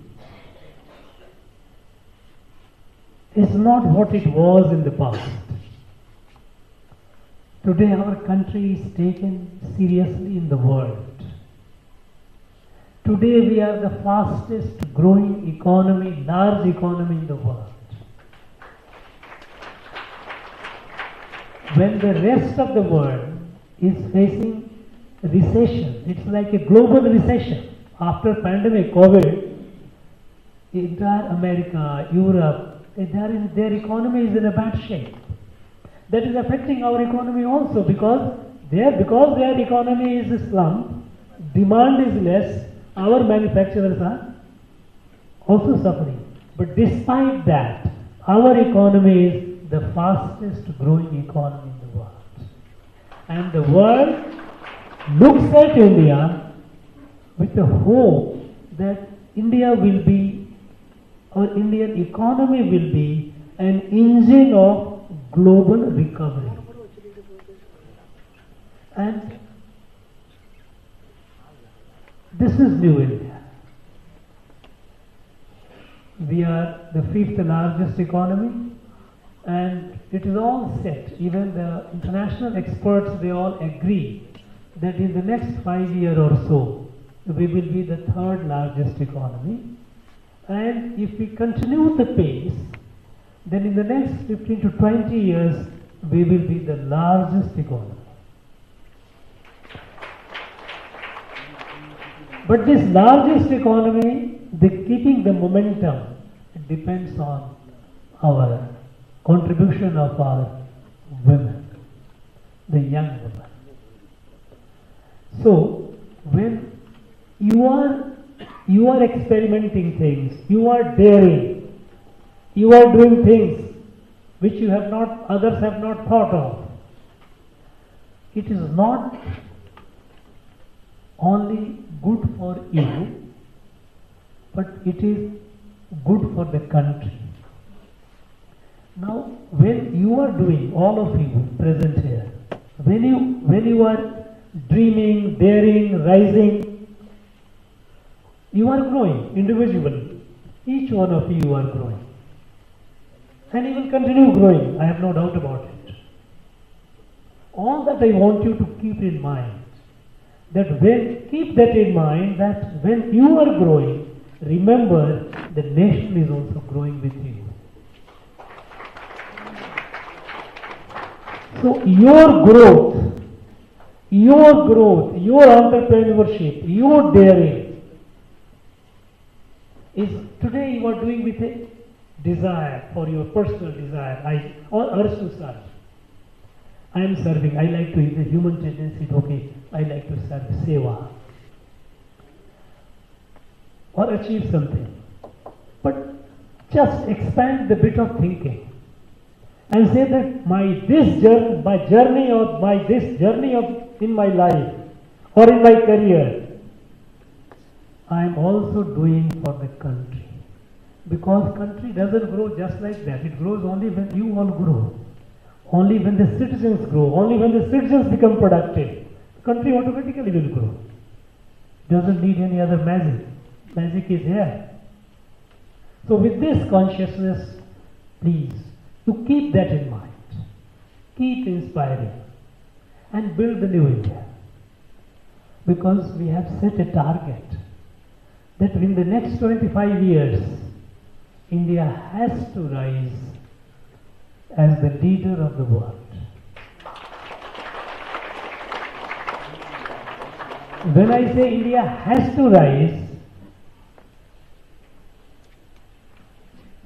is not what it was in the past. Today, our country is taken seriously in the world. Today, we are the fastest growing economy, large economy in the world. When the rest of the world is facing recession, it's like a global recession. After pandemic, COVID, entire America, Europe, their economy is in a bad shape. That is affecting our economy also because their economy is a slump, demand is less, our manufacturers are also suffering. But despite that, our economy is the fastest growing economy in the world. And the world looks at India with the hope that India will be, or Indian economy will be, an engine of global recovery. And this is New India. We are the 5th largest economy, and it is all set. Even the international experts, they all agree that in the next 5 years or so, we will be the 3rd largest economy. And if we continue the pace, then in the next 15 to 20 years, we will be the largest economy. But this largest economy, keeping the momentum, it depends on our contribution of our women, the young women. So, when you are experimenting things, you are daring, you are doing things which others have not thought of. It is not only good for you, but it is good for the country. Now, when you are doing, all of you present here, when you are dreaming, daring, rising, you are growing individually. Each one of you are growing. And you will continue growing, I have no doubt about it. All that I want you to keep in mind, keep that in mind, that when you are growing, remember the nation is also growing with you. So your growth, your entrepreneurship, your daring is today you are doing with a desire, for your personal desire, or urge to serve. I am serving, I like to, the human tendency, okay, I like to serve, seva, or achieve something. But just expand the bit of thinking and say that this journey in my life or in my career, I am also doing for the country. Because country doesn't grow just like that. It grows only when you all grow. Only when the citizens grow. Only when the citizens become productive. The country automatically will grow. Doesn't need any other magic. Magic is here. So with this consciousness, please to keep that in mind, keep inspiring, and build the new India. Because we have set a target that in the next 25 years, India has to rise as the leader of the world. When I say India has to rise,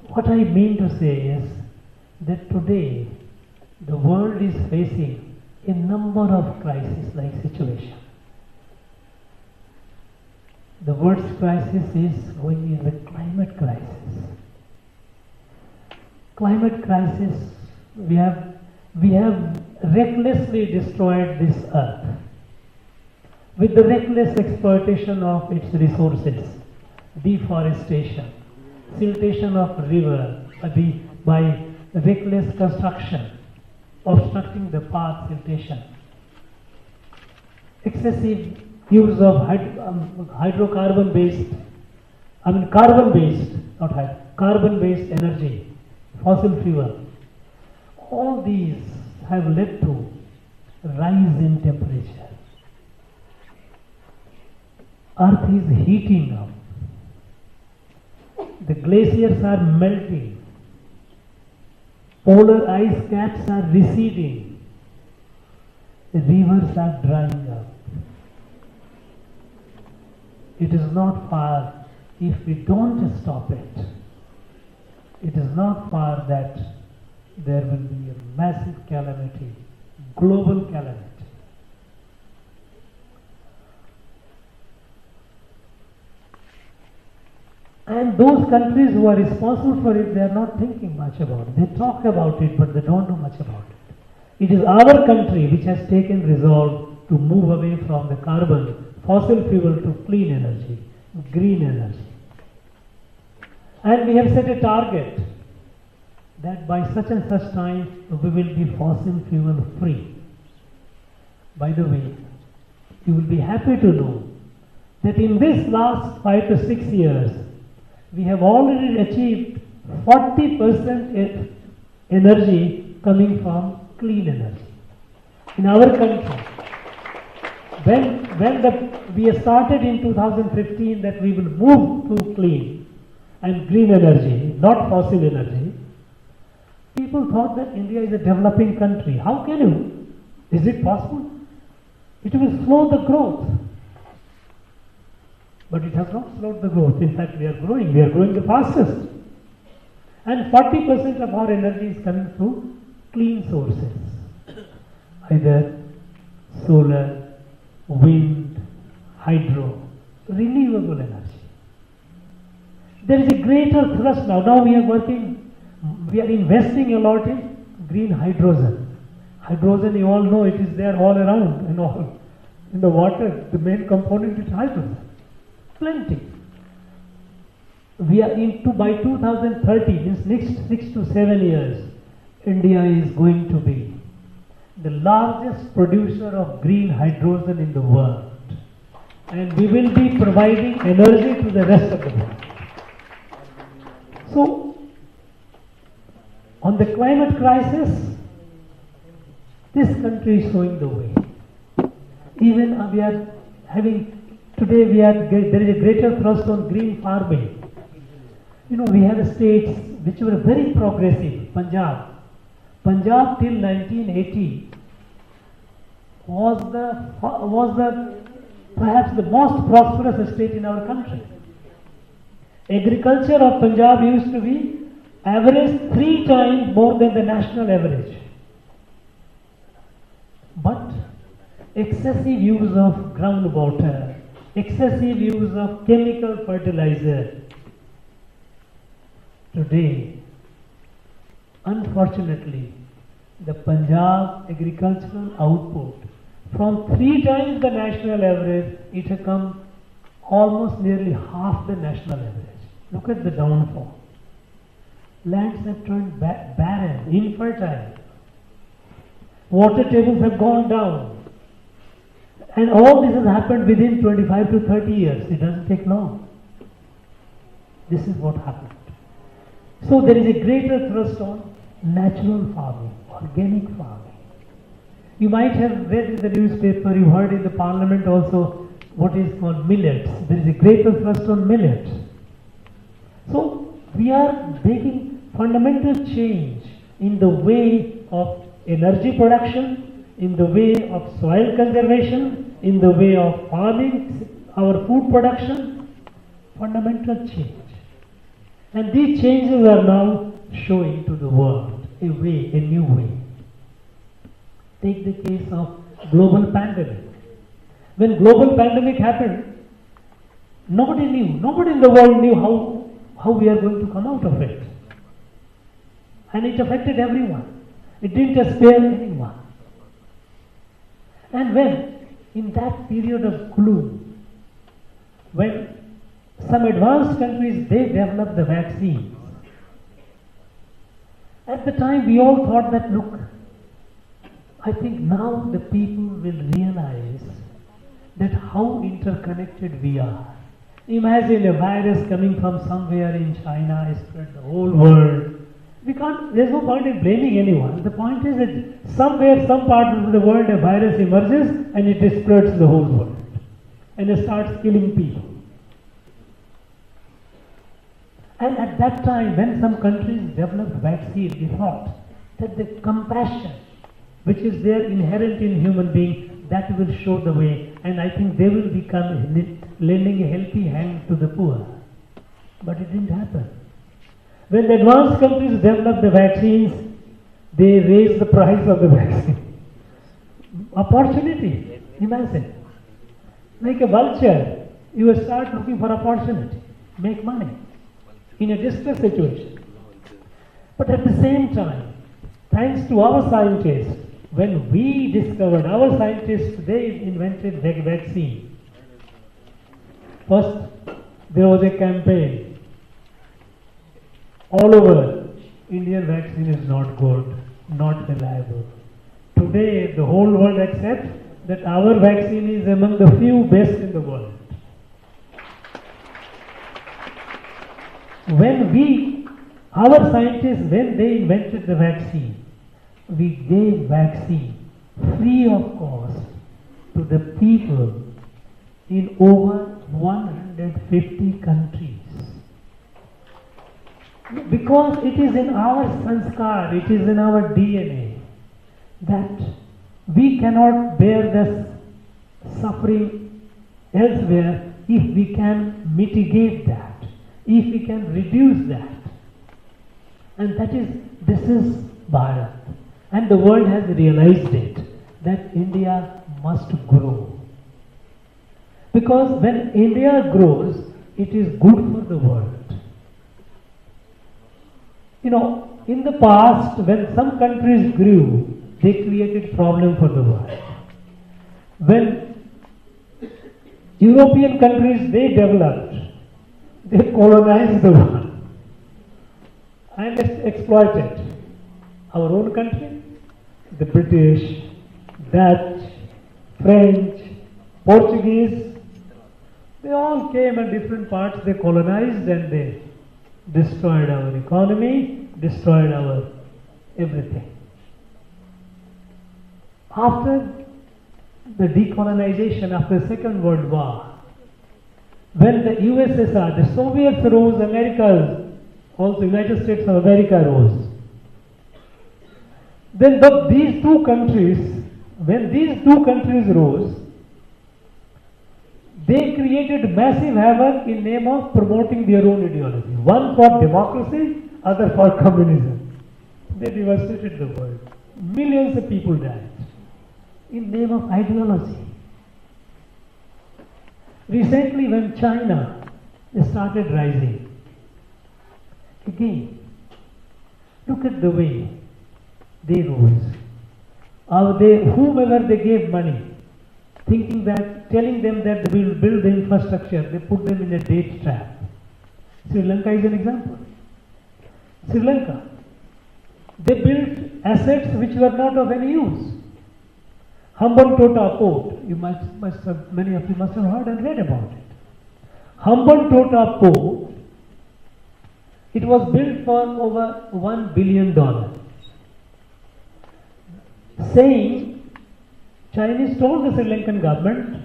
what I mean to say is that today the world is facing a number of crisis-like situations. The worst crisis is going is the climate crisis. Climate crisis, we have recklessly destroyed this earth with the reckless exploitation of its resources, deforestation, siltation of river by reckless construction, obstructing the path, siltation, excessive use of carbon-based energy, fossil fuel. All these have led to rise in temperature. Earth is heating up. The glaciers are melting. Polar ice caps are receding. The rivers are drying up. It is not far if we don't stop it. It is not far that there will be a massive calamity, global calamity. And those countries who are responsible for it, they are not thinking much about it. They talk about it, but they don't do much about it. It is our country which has taken resolve to move away from the carbon, fossil fuel to clean energy, green energy. And we have set a target that by such and such time we will be fossil fuel free. By the way, you will be happy to know that in this last 5 to 6 years, we have already achieved 40% energy coming from clean energy. In our country, when we started in 2015 that we will move to clean and green energy, not fossil energy, people thought that India is a developing country. How can you? Is it possible? It will slow the growth. But it has not slowed the growth. In fact, we are growing the fastest. And 40% of our energy is coming through clean sources, either solar, wind, hydro, renewable energy. There is a greater thrust now. Now we are investing a lot in green hydrogen. Hydrogen, you all know, it is there all around and all. In the water, the main component is hydrogen. Plenty. We are by 2030, means next 6 to 7 years, India is going to be the largest producer of green hydrogen in the world. And we will be providing energy to the rest of the world. So, on the climate crisis, this country is showing the way. Even we are having, today there is a greater thrust on green farming. You know, we have states which were very progressive. Punjab till 1980 was perhaps the most prosperous state in our country. Agriculture of Punjab used to be average 3 times more than the national average. But excessive use of groundwater, excessive use of chemical fertilizer. Today, unfortunately, the Punjab agricultural output from 3 times the national average, it has come almost nearly half the national average. Look at the downfall. Lands have turned barren, infertile. Water tables have gone down. And all this has happened within 25 to 30 years. It doesn't take long. This is what happened. So there is a greater thrust on natural farming, organic farming. You might have read in the newspaper, you heard in the parliament also what is called millets. There is a greater thrust on millet. So we are making fundamental change in the way of energy production, in the way of soil conservation, in the way of farming, our food production, fundamental change. And these changes are now showing to the world a way, a new way. Take the case of global pandemic. When global pandemic happened, nobody in the world knew how we are going to come out of it. And it affected everyone. It didn't spare anyone. And when, in that period of gloom, when some advanced countries, they developed the vaccines, at the time we all thought that, look, I think now the people will realize that how interconnected we are. Imagine a virus coming from somewhere in China, spread the whole world. There's no point in blaming anyone. The point is that somewhere, some part of the world, a virus emerges and it spreads the whole world. And it starts killing people. And at that time, when some countries developed vaccine, they thought that the compassion which is there inherent in human being, that will show the way. And I think they will become lending a helping hand to the poor. But it didn't happen. When the advanced countries developed the vaccines, they raised the price of the vaccine. Opportunity, imagine. Like a vulture, you will start looking for opportunity, make money in a distress situation. But at the same time, thanks to our scientists, when we discovered, our scientists, they invented vaccine. First, there was a campaign all over, Indian vaccine is not good, not reliable. Today, the whole world accepts that our vaccine is among the few best in the world. Our scientists, when they invented the vaccine, we gave vaccine free of cost to the people in over 150 countries. Because it is in our sanskar, it is in our DNA that we cannot bear the suffering elsewhere if we can mitigate that, if we can reduce that. And this is Bharat. And the world has realized it, that India must grow. Because when India grows, it is good for the world. You know, in the past, when some countries grew, they created problem for the world. When European countries, they developed, they colonized the world and exploited our own country. The British, Dutch, French, Portuguese, they all came in different parts, they colonized and they destroyed our economy, destroyed our everything. After the decolonization, after the Second World War, when the USSR, the Soviets rose, America, also United States of America rose. Then these two countries, when these two countries rose, they created massive havoc in name of promoting their own ideology. One for democracy, other for communism. They devastated the world. Millions of people died in name of ideology. Recently, when China started rising, again, look at the way they rose. Whomever they gave money, telling them that they will build the infrastructure, they put them in a date trap. Sri Lanka is an example. Sri Lanka, they built assets which were not of any use. Hambantota Port, many of you must have heard and read about it. Hambantota Port, it was built for over $1 billion. saying, Chinese told the Sri Lankan government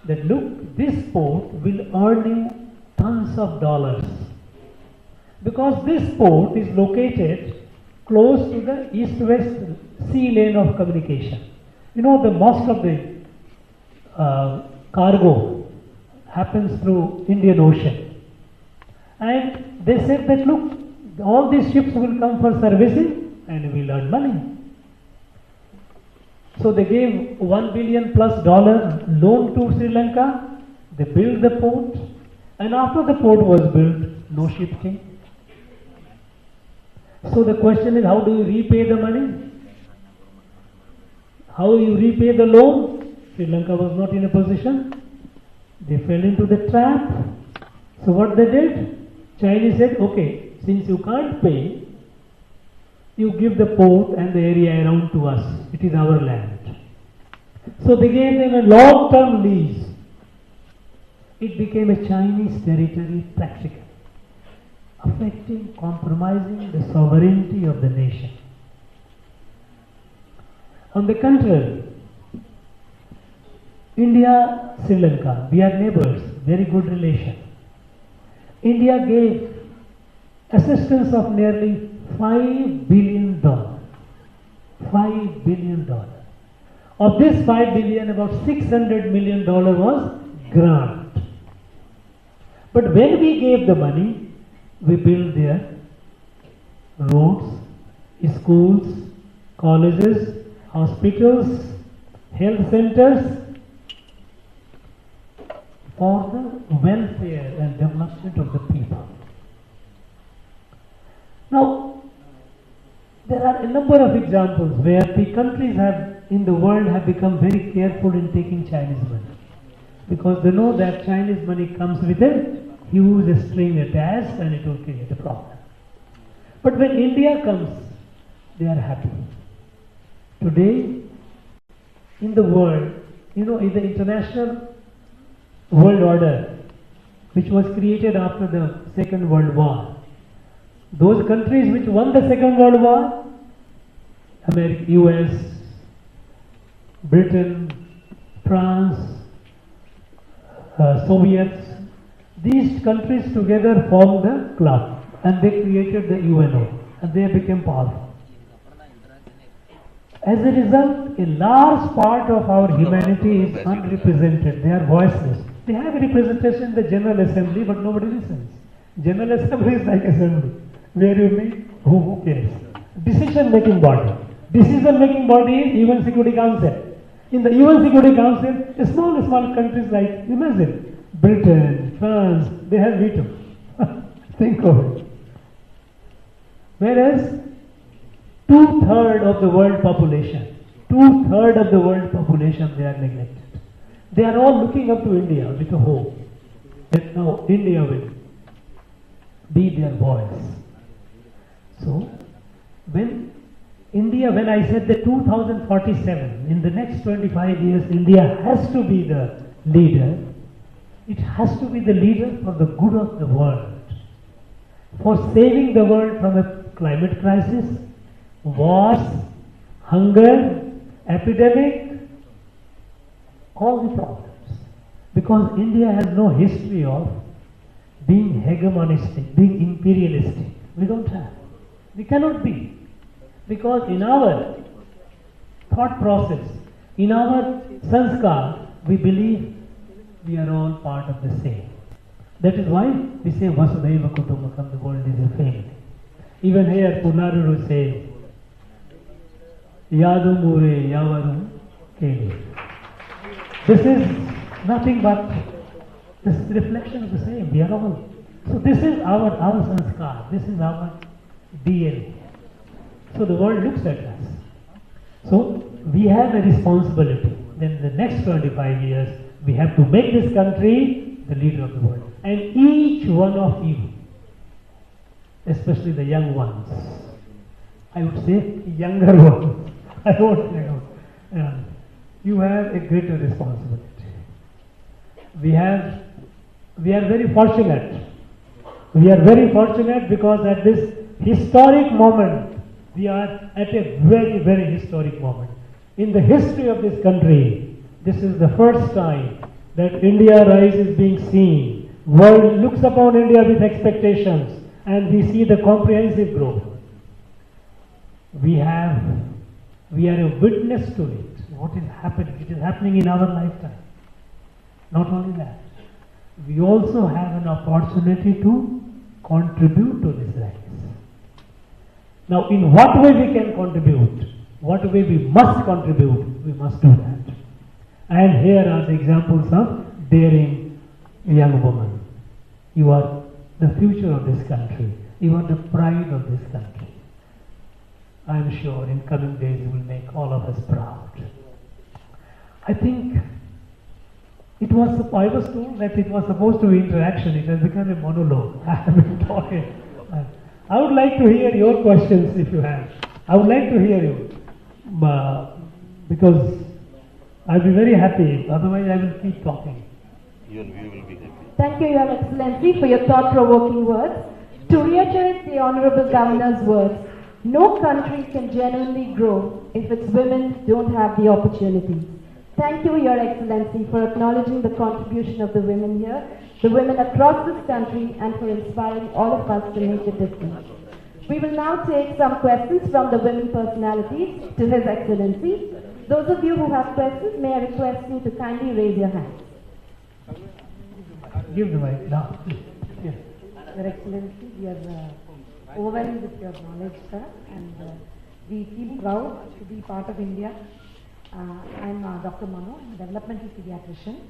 that look, this port will earn you tons of dollars because this port is located close to the east-west sea lane of communication. You know, the most of the cargo happens through Indian Ocean. And they said that look, all these ships will come for servicing and we'll earn money. So they gave $1 billion plus loan to Sri Lanka. They built the port, and after the port was built, no ship came. So the question is, how do you repay the money? How you repay the loan? Sri Lanka was not in a position. They fell into the trap. So what they did? Chinese said, okay, since you can't pay, you give the port and the area around to us. It is our land. So they gave them a long-term lease. It became a Chinese territory practically, affecting, compromising the sovereignty of the nation. On the contrary, India, Sri Lanka, we are neighbors, very good relation. India gave assistance of nearly $5 billion. $5 billion. Of this $5 billion, about $600 million was grant. But when we gave the money, we built their roads, schools, colleges, hospitals, health centers for the welfare and development of the people. Now, there are a number of examples where the countries in the world have become very careful in taking Chinese money, because they know that Chinese money comes with a huge string attached and it will create a problem. But when India comes, they are happy. Today, in the world, in the international world order, which was created after the Second World War, those countries which won the Second World War, America, US, Britain, France, Soviets, these countries together formed the club and they created the UNO and they became powerful. As a result, a large part of our humanity is unrepresented. They are voiceless. They have a representation in the General Assembly, but nobody listens. General Assembly is like assembly, where you meet, who cares? Decision-making body. Decision-making body is UN Security Council. In the UN Security Council, small countries like, imagine, Britain, France, they have veto. Think of it. Whereas, 2/3 of the world population, they are neglected. They are all looking up to India with a hope that now India will be their voice. So, when I said that 2047, in the next 25 years, India has to be the leader, it has to be the leader for the good of the world, for saving the world from a climate crisis, wars, hunger, epidemic, all the problems. Because India has no history of being hegemonistic, being imperialistic. We don't have. We cannot be. Because in our thought process, in our sanskar, we believe we are all part of the same. That is why we say Vasudhaiva Kutumbakam, the world is a family. Even here, Punaruru says, Yadu Mure Yavaru Keli. This is nothing but this reflection of the same. We are all. So this is our sanskar. This is our DNA. So the world looks at us. So we have a responsibility. Then in the next 25 years, we have to make this country the leader of the world. And each one of you, especially the young ones, I would say younger ones, I don't know, you have a greater responsibility. We are very fortunate. We are very fortunate because at this historic moment, we are at a very, very historic moment. In the history of this country, this is the first time that India Rise is being seen. World looks upon India with expectations, and we see the comprehensive growth. We are a witness to it. What is happening? It is happening in our lifetime. Not only that, we also have an opportunity to contribute to this rise. Now, in what way we can contribute? What way we must contribute? We must do that. And here are the examples of daring young women. You are the future of this country. You are the pride of this country. I am sure in coming days you will make all of us proud. I think I was told that it was supposed to be interaction. It has become a monologue. I have been talking. I would like to hear your questions if you have. I would like to hear you. Because I'll be very happy. Otherwise I will keep talking.
Even we will be happy.
Thank you, Your Excellency, for your thought-provoking words. To reiterate the Honorable Governor's words, no country can genuinely grow if its women don't have the opportunity. Thank you, Your Excellency, for acknowledging the contribution of the women here, the women across this country, and for inspiring all of us to make a difference. We will now take some questions from the women personalities to His Excellency. Those of you who have questions, may I request you to kindly raise your hands.
Give the mic now. Yes.
Your Excellency, we are overwhelmed with your knowledge, sir, and we feel proud to be part of India. I am Dr. Manu, I'm a developmental pediatrician.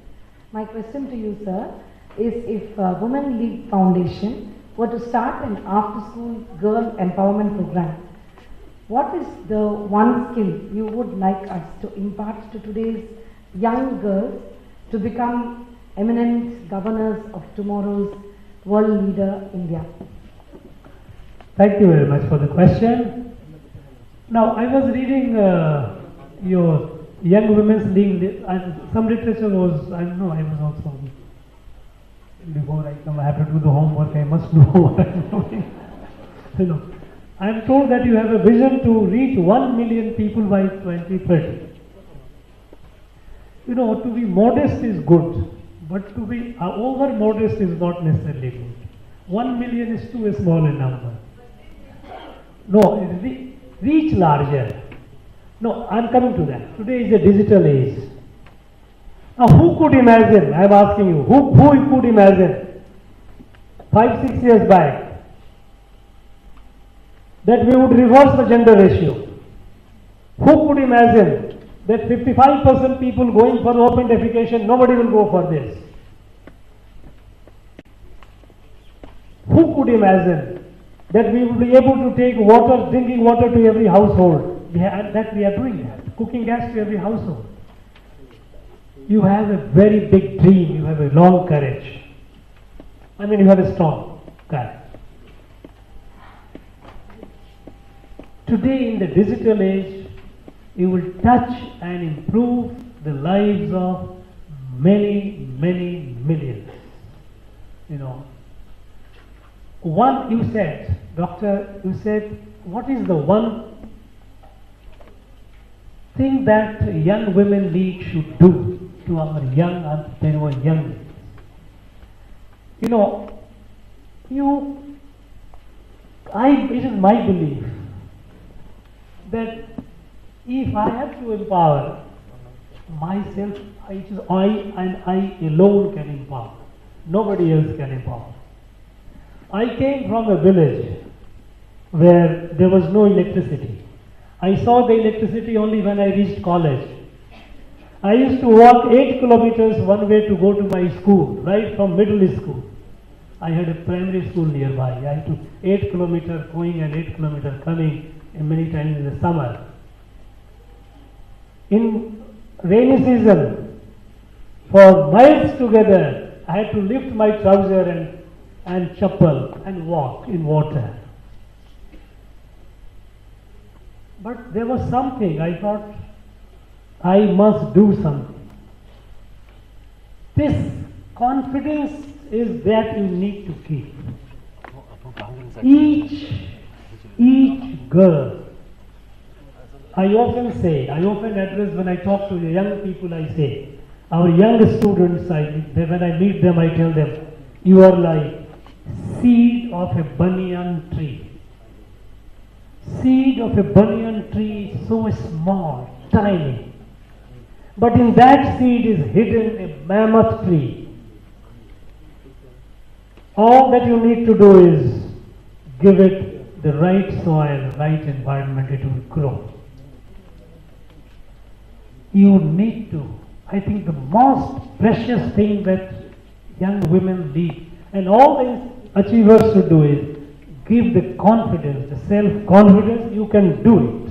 My question to you, sir, is if Women League Foundation were to start an after-school girl empowerment program, what is the one skill you would like us to impart to today's young girls to become eminent governors of tomorrow's world leader, India?
Thank you very much for the question. Now, I was reading your Young Women's League, some literature was, I know I was also, before I come, I have to do the homework, I must know what I am doing. I am told that you have a vision to reach 1 million people by 2030. To be modest is good, but to be over modest is not necessarily good. 1 million is too small a number. No, reach larger. No, I am coming to that. Today is a digital age. Now, who could imagine, I am asking you, who could imagine 5-6 years back that we would reverse the gender ratio? Who could imagine that 55% people going for open defecation, nobody will go for this? Who could imagine that we will be able to take water, drinking water to every household? We are doing that. Cooking gas to every household. You have a very big dream. You have a long courage. You have a strong courage. Today in the digital age, you will touch and improve the lives of many, many millions. You said, Doctor, what is the one thing that Young Women League should do to our young entrepreneur, young ladies? It is my belief that if I have to empower myself, it is I and I alone can empower. Nobody else can empower. I came from a village where there was no electricity. I saw the electricity only when I reached college. I used to walk 8 kilometers one way to go to my school, right from middle school. I had a primary school nearby. I had to 8 kilometers going and 8 kilometers coming, and many times in the summer. In rainy season, for miles together, I had to lift my trouser and chappal and walk in water. But there was something, I thought, I must do something. This confidence is that you need to keep. Each girl I often address when I talk to the young people, I say, our young students, when I meet them, I tell them, you are like seed of a banyan tree. Seed of a banyan tree is so small, tiny. But in that seed is hidden a mammoth tree. All that you need to do is give it the right soil, right environment, it will grow. You need to. I think the most precious thing that young women need, and all these achievers should do is give the confidence, the self-confidence, you can do it.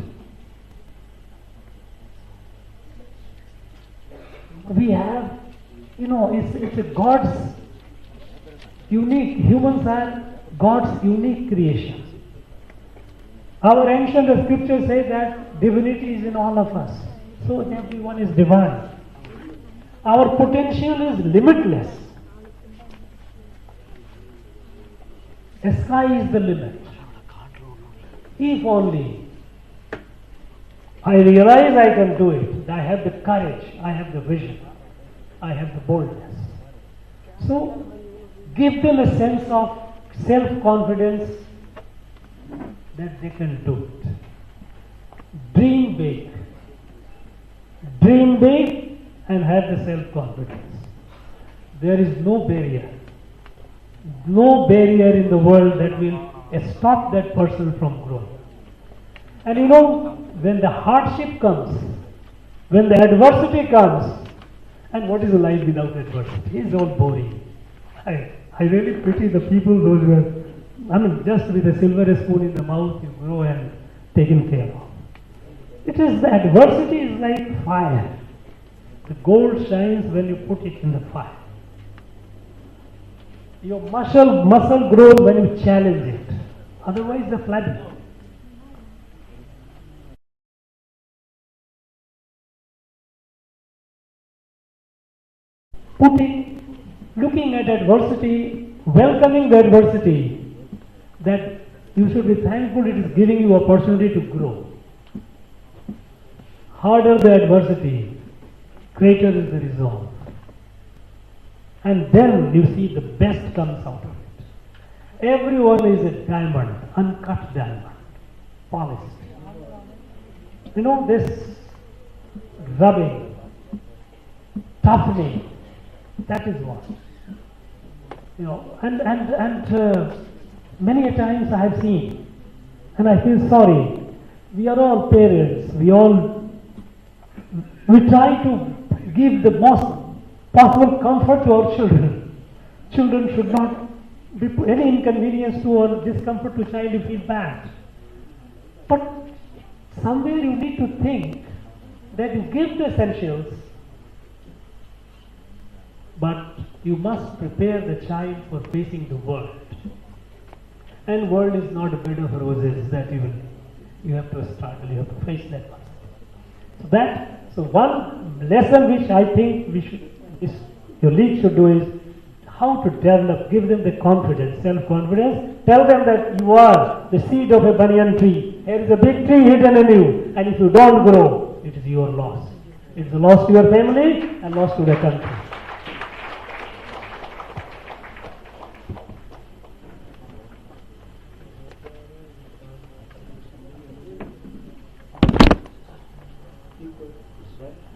We have, it's a God's unique, humans are God's unique creation. Our ancient scriptures say that divinity is in all of us. So everyone is divine. Our potential is limitless. The sky is the limit. If only I realize I can do it, I have the courage, I have the vision, I have the boldness. So give them a sense of self-confidence that they can do it. Dream big. Dream big and have the self-confidence. There is no barrier. No barrier in the world that will stop that person from growing. And when the hardship comes, when the adversity comes, and what is a life without adversity? It's all boring. I really pity the people, those who are, just with a silver spoon in the mouth, you grow and taken care of. The adversity is like fire. The gold shines when you put it in the fire. Your muscle grows when you challenge it. Otherwise, the flood. Looking at adversity, welcoming the adversity, that you should be thankful it is giving you opportunity to grow. Harder the adversity, greater is the resolve. And then you see the best comes out of it. Everyone is a diamond, uncut diamond, polished. This rubbing, toughening, that is what. Many a times I have seen, and I feel sorry, we are all parents, we try to give the most possible comfort to our children. Children should not be any inconvenience to or discomfort to child, you feel bad. But somewhere you need to think that you give the essentials, but you must prepare the child for facing the world. And world is not a bed of roses that you have to struggle, you have to face that one. So one lesson which I think your league should do is how to develop, give them the confidence, self-confidence. Tell them that you are the seed of a banyan tree. There is a big tree hidden in you, and if you don't grow, it is your loss. It is a loss to your family and loss to the country.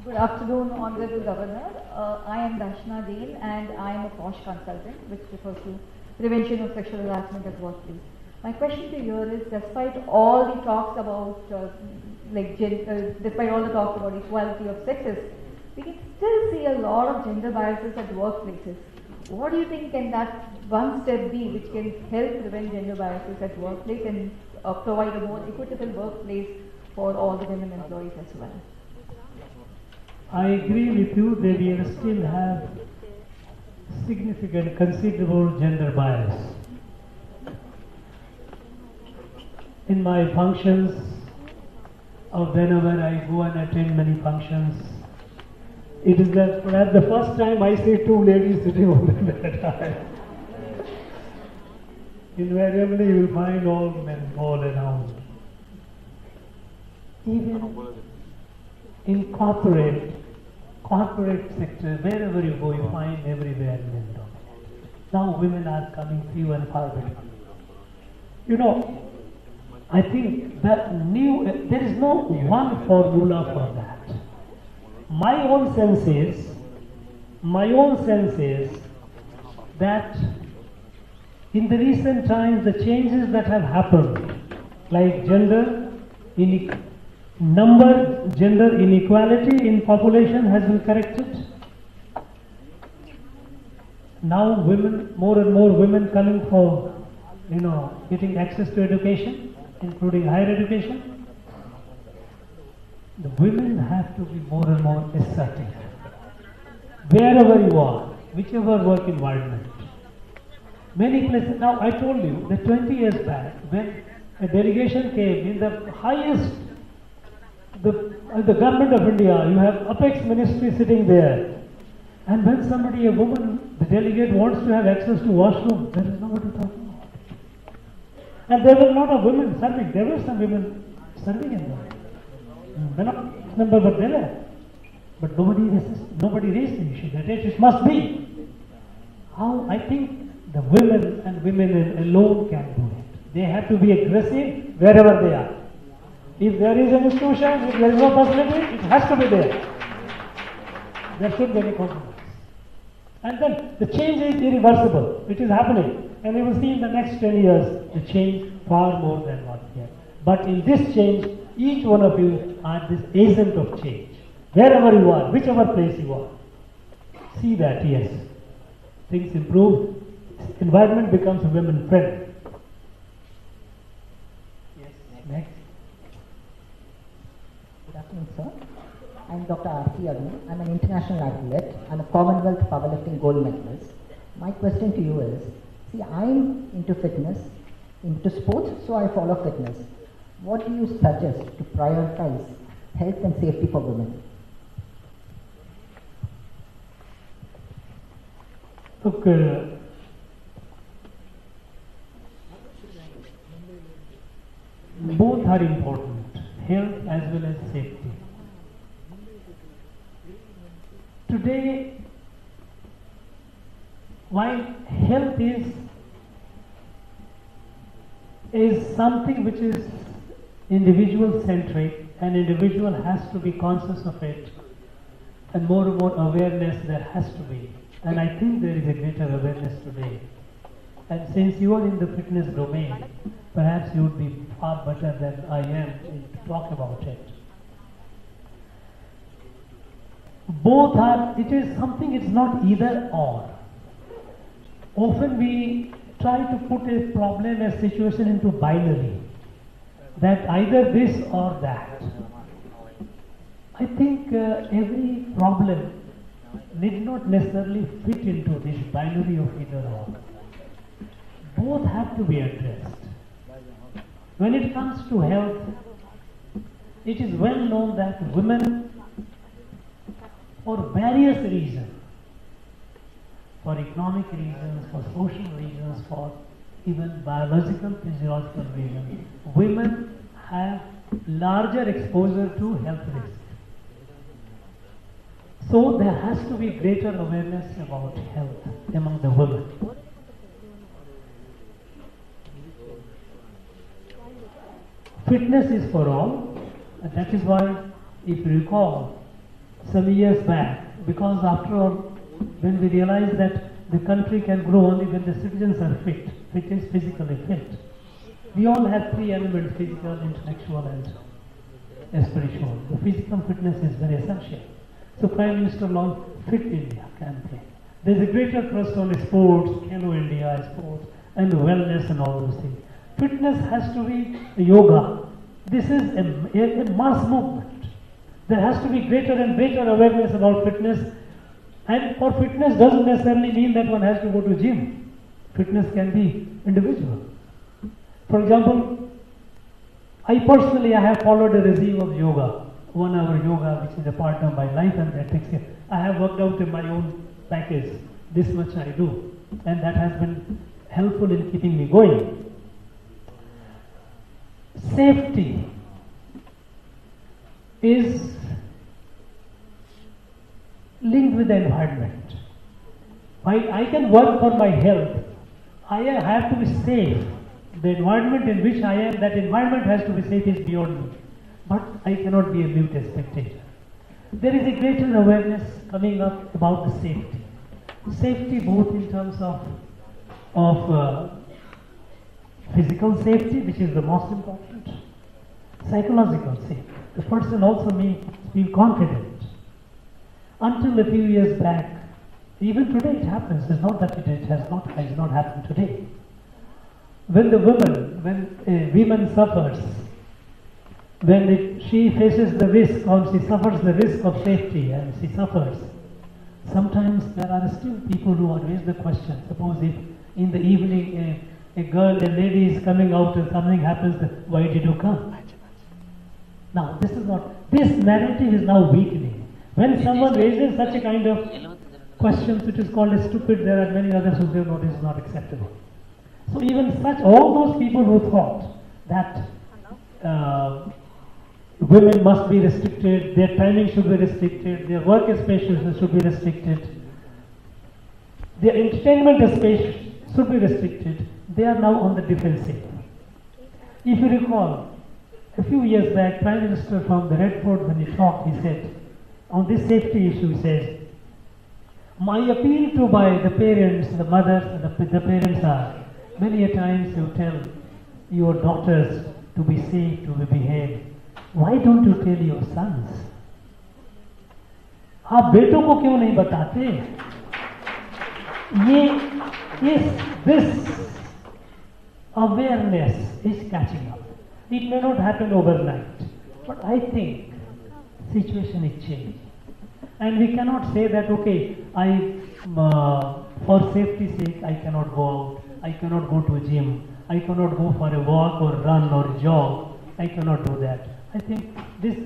Good afternoon, Honorable Governor. I am Darshana Dale and I am a POSH consultant, which refers to Prevention of Sexual Harassment at Workplace. My question to you is, despite all the talks about despite all the talks about equality of sexes, we can still see a lot of gender biases at workplaces. What do you think can that one step be which can help prevent gender biases at workplace and provide a more equitable workplace for all the women employees as well?
I agree with you that we still have significant, considerable gender bias. In my functions, or whenever I go and attend many functions, it is that perhaps the first time I see two ladies sitting on the bed. Invariably you will find all men all around. even in corporate sector, wherever you go, you find everywhere men dominate. Now women are coming few and far between. You know, I think that there is no one formula for that. My own sense is that in the recent times, the changes that have happened, like gender inequality in population has been corrected. Now more and more women coming for, getting access to education, including higher education. The women have to be more and more assertive. Wherever you are, whichever work environment. Many places, now I told you that 20 years back, when a delegation came in the highest, the government of India, you have Apex Ministry sitting there. And when a woman, the delegate wants to have access to washroom, there is nobody talking about it. And there were a lot of women serving. There were some women serving in there. They're not number, but they're there. But nobody raised the issue that it must be. How I think the women and women alone can do it. They have to be aggressive wherever they are. If there is an institution, if there is no possibility, it has to be there. There shouldn't be any compromise. And then the change is irreversible. It is happening. And you will see in the next 10 years, the change far more than what we have. But in this change, each one of you are this agent of change. Wherever you are, whichever place you are. See that, yes. Things improve. Environment becomes women friendly. Yes, next.
Good afternoon, sir. I'm Dr. R.C. Arun. I'm an international athlete. I'm a Commonwealth powerlifting gold medalist. My question to you is, see, I'm into fitness, into sports, so I follow fitness. What do you suggest to prioritize health and safety for women?
Look, both are important, health as well as safety. Today, while health is something which is individual centric, an individual has to be conscious of it, and more awareness there has to be. And I think there is a greater awareness today. And since you are in the fitness domain, perhaps you would be far better than I am to talk about it. Both are, it is something, it's not either or. Often we try to put a problem, a situation into binary, that either this or that. I think every problem need not necessarily fit into this binary of either or. Both have to be addressed. When it comes to health, it is well known that women, for various reasons, for economic reasons, for social reasons, for even biological, physiological reasons, women have larger exposure to health risks. So there has to be greater awareness about health among the women. Fitness is for all, and that is why, if you recall, some years back, because after all, when we realized that the country can grow only when the citizens are fit is physically fit. We all have three elements: physical, intellectual, and spiritual. The physical fitness is very essential. So Prime Minister launched Fit India campaign. There is a greater thrust on sports, Hello India sports, and wellness and all those things. Fitness has to be yoga. This is a mass movement. There has to be greater and greater awareness about fitness. And for fitness doesn't necessarily mean that one has to go to gym. Fitness can be individual. For example, I have followed a regime of yoga. 1 hour yoga, which is a part of my life, and that takes care. I have worked out in my own package. This much I do. And that has been helpful in keeping me going. Safety. is linked with the environment. While I can work for my health, I have to be safe. The environment in which I am, that environment has to be safe is beyond me. But I cannot be a mute spectator. There is a greater awareness coming up about the safety. Safety both in terms of physical safety, which is the most important, psychological safety. The person also may feel confident. Until a few years back, even today it happens, it's not that it has not happened today. When a woman suffers, when she faces the risk or she suffers the risk of safety and she suffers, sometimes there are still people who are raise the question. Suppose if in the evening a lady is coming out and something happens, why did you come? Now this narrative is now weakening. When someone raises such a kind of questions, it is called as stupid. There are many others who say no, this is not acceptable. So even all those people who thought that women must be restricted, their timing should be restricted, their work spaces should be restricted, their entertainment space should be restricted, they are now on the defensive. If you recall, a few years back, Prime Minister from the Red Fort, when he talked, he said, on this safety issue, he says, my appeal to the parents, the mothers, and the parents are, many a times you tell your daughters to be safe, to behave. Why don't you tell your sons? आप बेटों को क्यों नहीं बताते? This awareness is catching up. It may not happen overnight, but I think situation is changing. And we cannot say that, okay, for safety's sake, I cannot go out, I cannot go to a gym, I cannot go for a walk or run or jog, I cannot do that. I think this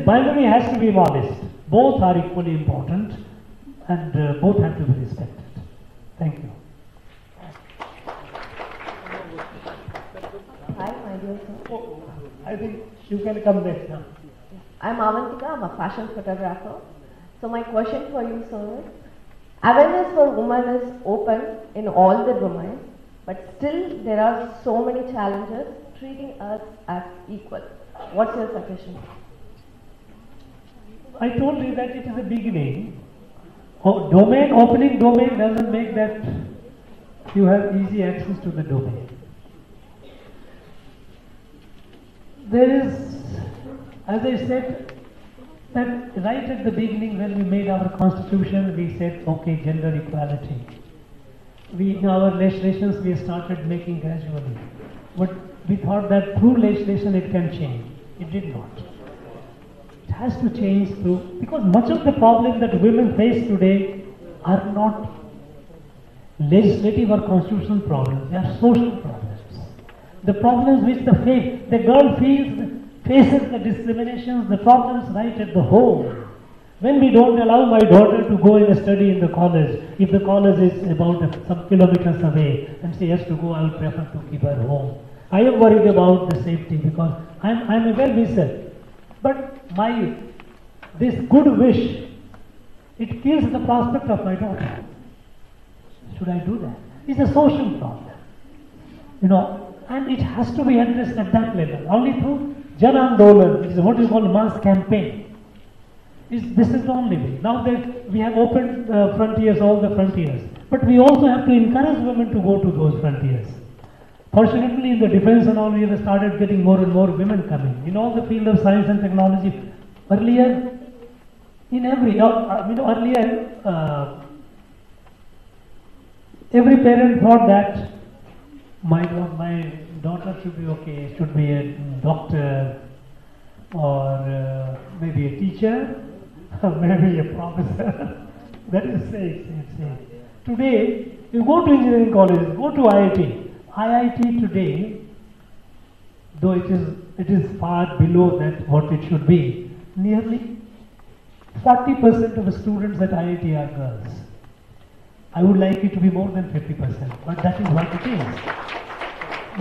binary has to be modest. Both are equally important and both have to be respected. Thank you.
Hi, my dear sir.
I think you can come next now.
I'm Avantika, I'm a fashion photographer. So my question for you, sir, is, awareness for women is open in all the domains, but still there are so many challenges treating us as equal. What's your suggestion?
I told you that it is a beginning. Opening domain doesn't make that you have easy access to the domain. There is, as I said, that right at the beginning when we made our constitution, we said, okay, gender equality. In our legislations, we started making gradually. But we thought that through legislation it can change. It did not. It has to change through, because much of the problems that women face today are not legislative or constitutional problems, they are social problems. The problems which the girl faces the discriminations, the problems right at the home. When we don't allow my daughter to go and study in the college, if the college is about some kilometers away and she has to go, I would prefer to keep her home. I am worried about the safety because I'm a well-wisher. But this good wish, it kills the prospect of my daughter. Should I do that? It's a social problem. And it has to be addressed at that level. Only through Jan Andolan, which is what is called mass campaign. This is the only way. Now that we have opened frontiers, all the frontiers, but we also have to encourage women to go to those frontiers. Fortunately, in the defense and all, we have started getting more and more women coming. In all the field of science and technology, earlier, every parent thought that my daughter should be okay, should be a doctor, or maybe a teacher, or maybe a professor. That is safe. Today, you go to engineering colleges, go to IIT. IIT today, though it is far below that what it should be, nearly 40% of the students at IIT are girls. I would like it to be more than 50%, but that is what it is.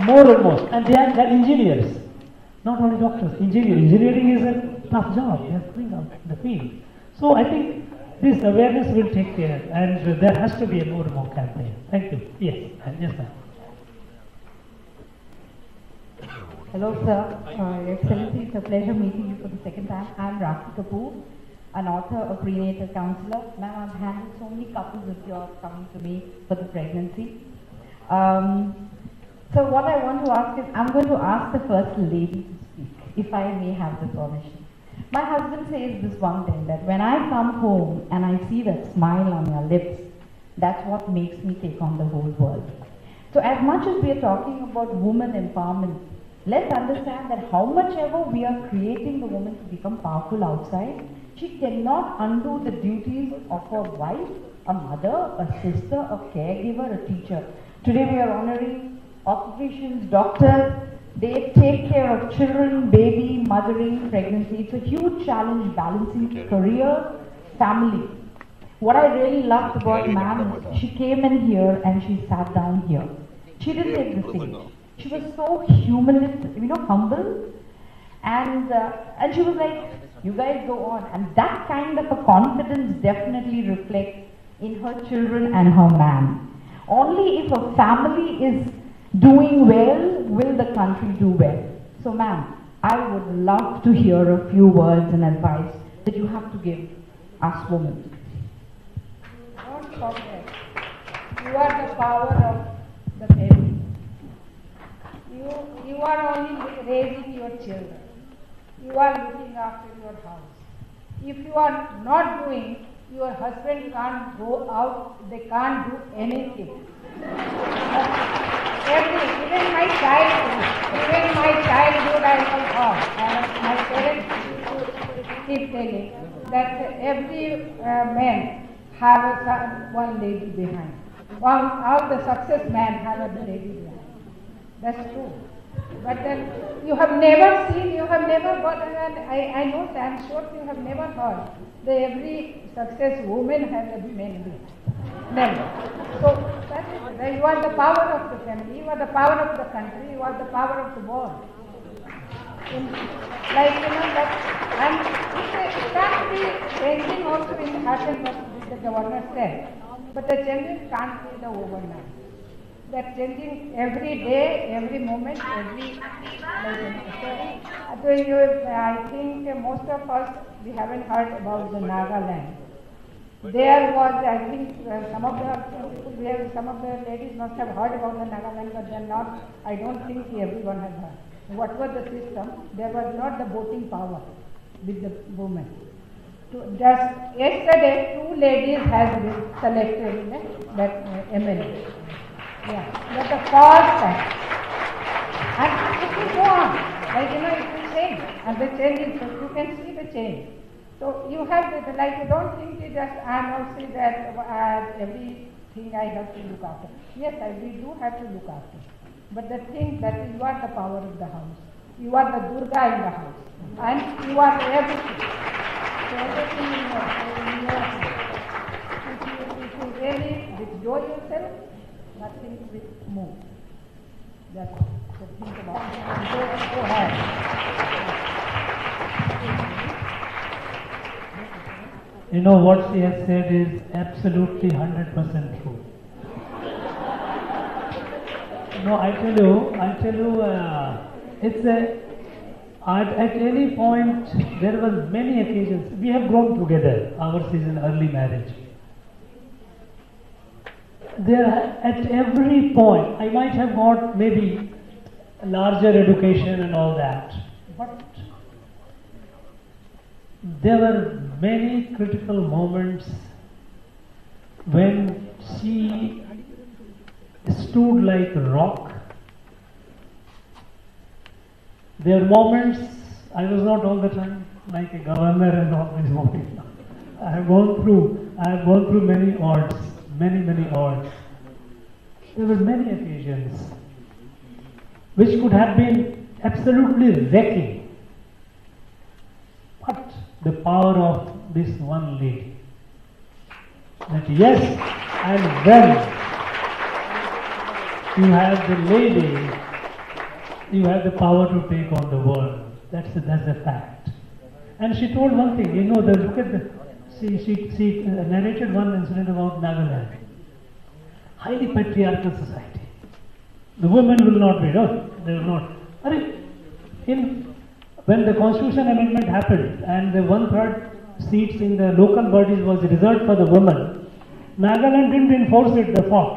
More and more, and they are engineers. Not only doctors, engineering is a tough job. They are going out in the field. So I think this awareness will take care, and there has to be a more and more campaign. Thank you. Yes, yes, ma'am.
Hello, sir. Excellency, it's a pleasure meeting you for the second time. I'm Rakhi Kapoor, an author, a prenatal counselor. Ma'am, I've handled so many couples of yours coming to me for the pregnancy. So what I want to ask is, I'm going to ask the first lady to speak, if I may have the permission. My husband says this one thing, that when I come home and I see that smile on your lips, that's what makes me take on the whole world. So as much as we are talking about women empowerment, let's understand that how much ever we are creating the woman to become powerful outside, she cannot undo the duties of a wife, a mother, a sister, a caregiver, a teacher. Today we are honoring obstetricians, doctors. They take care of children, baby, mothering, pregnancy. It's a huge challenge balancing career, family. What I really loved about ma'am is she came in here and she sat down here. She didn't take the stage. She was so humble, and she was like, you guys go on. And that kind of a confidence definitely reflects in her children and her man. Only if a family is doing well, will the country do well. So ma'am, I would love to hear a few words and advice that you have to give us women.
Don't forget, you are the power of the baby. You are only raising your children. You are looking after your house. If you are not doing, your husband can't go out, they can't do anything. Even my childhood I was taught, and my parents keep telling that every man have one lady behind. All the success man have a lady behind. That's true. But then you have never seen, you have never got, and I know, I'm sure you have never heard that every success woman has a man behind. Never. So that is, you are the power of the family, you are the power of the country, you are the power of the world. And it can't be changing also in the heart and what the governor said. But the changing can't be the overnight. That changing every day, every moment, I think most of us, we haven't heard about the Nagaland. There was, I think, some of the ladies must have heard about the Nagaland, but they're not, I don't think everyone has heard. What was the system? There was not the voting power with the women. Just yesterday, 2 ladies have been selected in that MLA. Yeah, that's the first time. And it will go on. It will change. And the change is, you can see the change. So you have to, you don't think it just, I'm also that everything I have to look after. Yes, we do have to look after. But the thing that you are the power of the house. You are the Durga in the house. And you are everything. So everything in your house. If you really withdraw yourself, nothing will move. That's all. So think about it. Go ahead.
You know, what she has said is absolutely 100% true. No, I tell you, at any point, there were many occasions. We have grown together. Ours is an early marriage. At every point, I might have got maybe a larger education and all that, but there were many critical moments when she stood like a rock. There are moments, I was not all the time like a governor and always moving. I have gone through many odds, many odds. There were many occasions which could have been absolutely wrecking. But the power of this one lady, that yes, and when you have the lady you have the power to take on the world. That's a fact. And she told one thing, look at she narrated one incident about Nagaland. Highly patriarchal society. The women will not be, they will not. When the Constitution Amendment happened and the 1/3 seats in the local bodies was reserved for the women, Nagaland didn't enforce it, they fought.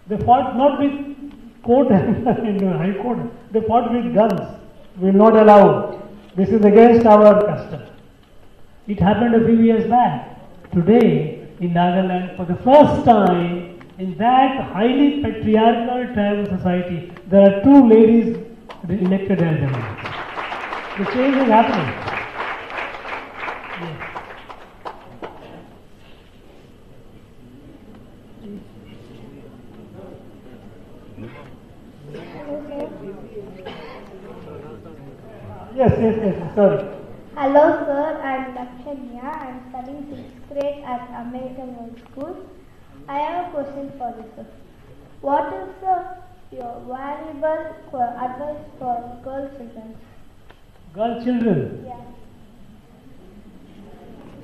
They fought not with court in the High Court, they fought with guns. We will not allow. This is against our custom. It happened a few years back. Today, in Nagaland, for the first time, in that highly patriarchal tribal society, there are 2 ladies elected as MLAs. The change is happening. Yes, sorry.
Hello sir, I am Lakshanya. I am studying 6th grade at American World School. I have a question for you sir. What is your valuable advice for girl children?
Girl children?
Yeah.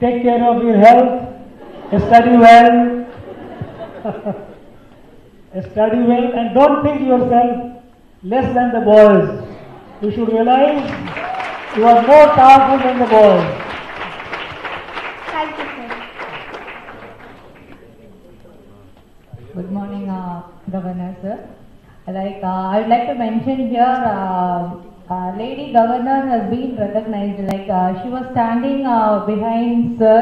Take care of your health, study well, study well, and don't think yourself less than the boys. You should realize you are more powerful than the boys.
Thank you, sir.
Good morning, Governor, sir. I would like to mention here, Lady Governor has been recognized. She was standing behind Sir,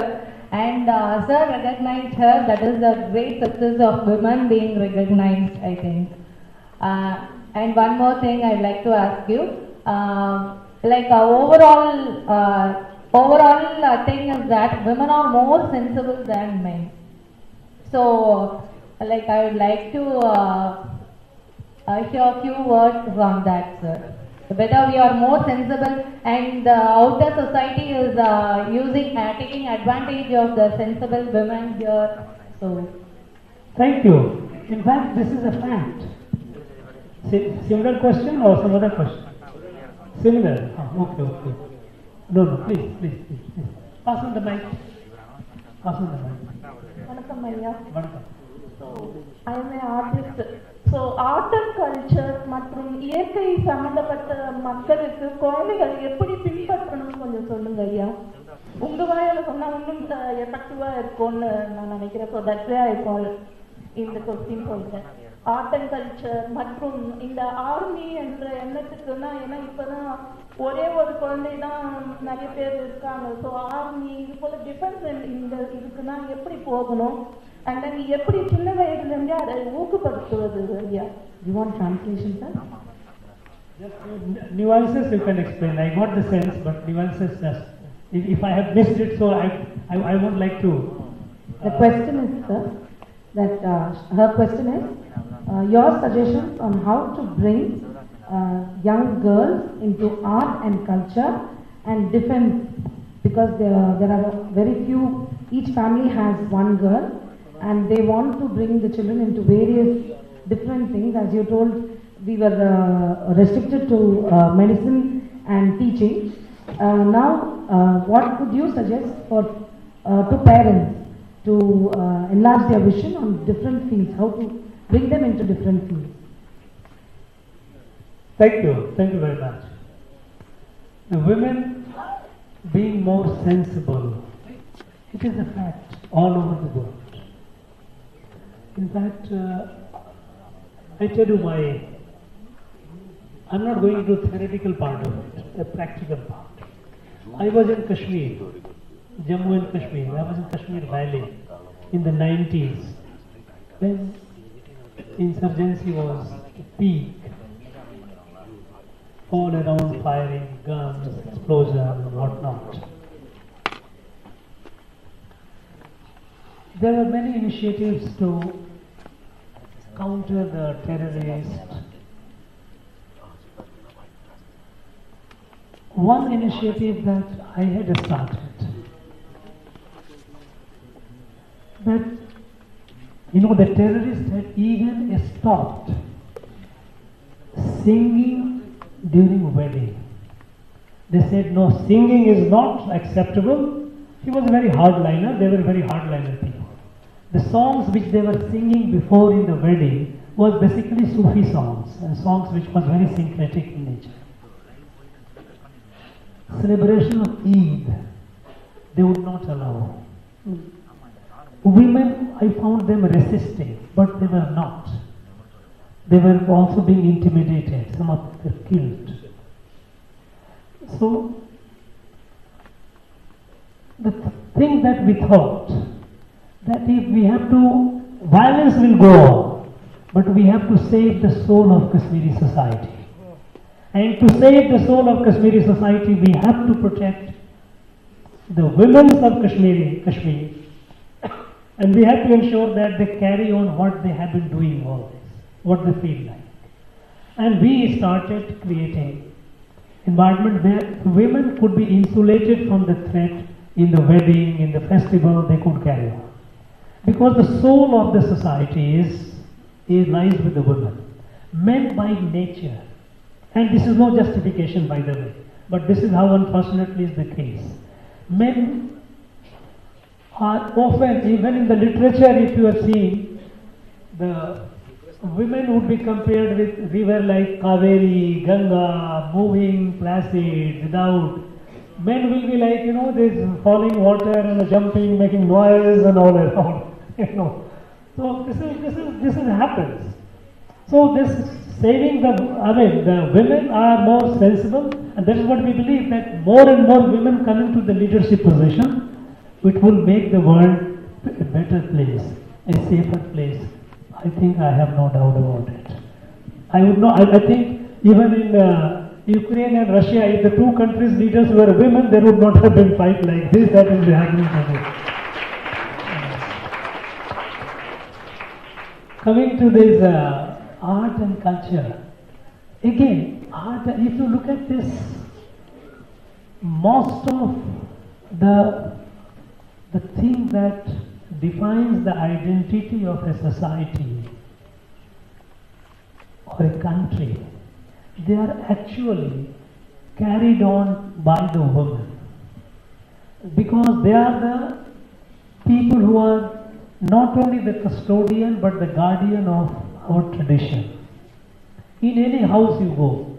and Sir recognized her. That is the great success of women being recognized, I think. And one more thing I'd like to ask you. Overall thing is that women are more sensible than men. So, I would like to hear a few words on that, sir. Whether we are more sensible and the outer society is taking advantage of the sensible women here. So,
thank you. In fact, this is a fact. Similar question or some other question? Similar. Okay. No, please. Pass on the mic.
Vanakkam Ayya.
Vanakkam.
So, I am an artist. So, art and culture மற்றும் இயற்கை சம்பந்தப்பட்ட மக்களுக்கு குழந்தைகள் எப்படி பின்பற்றணும்னு கொஞ்சம் சொல்லுங்க ஐயா. உங்க வாயால சொன்னா இன்னும் எஃபெக்டிவா இருக்கும்னு நான் நினைக்கிறேன். So that's why I call இந்த கொஸ்டின் சொல்றேன். ஆர்ட் அண்ட் கல்ச்சர் மற்றும் இந்த ஆர்மி என்ற எண்ணத்துக்குன்னா ஏன்னா இப்பதான் ஒரே ஒரு குழந்தை தான் நிறைய பேர் இருக்காங்க. ஸோ ஆர்மி இது போல டிஃபென்ஸ் இந்த இதுக்குன்னா எப்படி போகணும் அண்ட் தென் எப்படி சின்ன வயதுல இருந்தே அதை ஊக்கப்படுத்துவது ஐயா.
You want translation, sir?
Just nuances you can explain. I got the sense, but nuances just. If I have missed it, so I would like to.
The question is, sir, that her question is your suggestions on how to bring young girls into art and culture and defense, because there are very few. Each family has one girl, and they want to bring the children into various different things. As you told, we were restricted to medicine and teaching. Now, what could you suggest to parents to enlarge their vision on different fields? How to bring them into different fields?
Thank you very much. The women being more sensible, it is a fact all over the world. In fact, I tell you I'm not going into the theoretical part of it, the practical part. I was in Kashmir, Jammu and Kashmir. I was in Kashmir Valley in the 90s when insurgency was peak, all around firing, guns, explosions and whatnot. There were many initiatives to counter the terrorists. One initiative that I had started, that the terrorists had even stopped singing during wedding. They said, no, singing is not acceptable. He was a very hardliner. They were very hardliner people. The songs which they were singing before in the wedding was basically Sufi songs and songs which was very syncretic in nature. Celebration of Eid, they would not allow. Women, I found them resisting, but they were not. They were also being intimidated. Some of them were killed. So, the thing that we thought, that if we have to, violence will go on, but we have to save the soul of Kashmiri society. And to save the soul of Kashmiri society, we have to protect the women of Kashmir, and we have to ensure that they carry on what they have been doing all this, what they feel like. And we started creating environment where women could be insulated from the threat in the wedding, in the festival, they could carry on. Because the soul of the society lies with the women. Men by nature, and this is no justification by the way, but this is how unfortunately is the case. Men are often, even in the literature if you have seen, the women would be compared with river like Kaveri, Ganga, moving, placid, without. Men will be like, there's falling water and jumping, making noise and all around, So this happens. So this saving the women are more sensible, and that is what we believe, that more and more women coming to the leadership position, it will make the world a better place, a safer place. I think I have no doubt about it. I think even in Ukraine and Russia, if the two countries' leaders were women, there would not have been fight like this that is happening today. Coming to this art and culture, again, art, if you look at this, most of the thing that defines the identity of a society or a country, they are actually carried on by the women, because they are the people who are not only the custodian but the guardian of our tradition. In any house you go,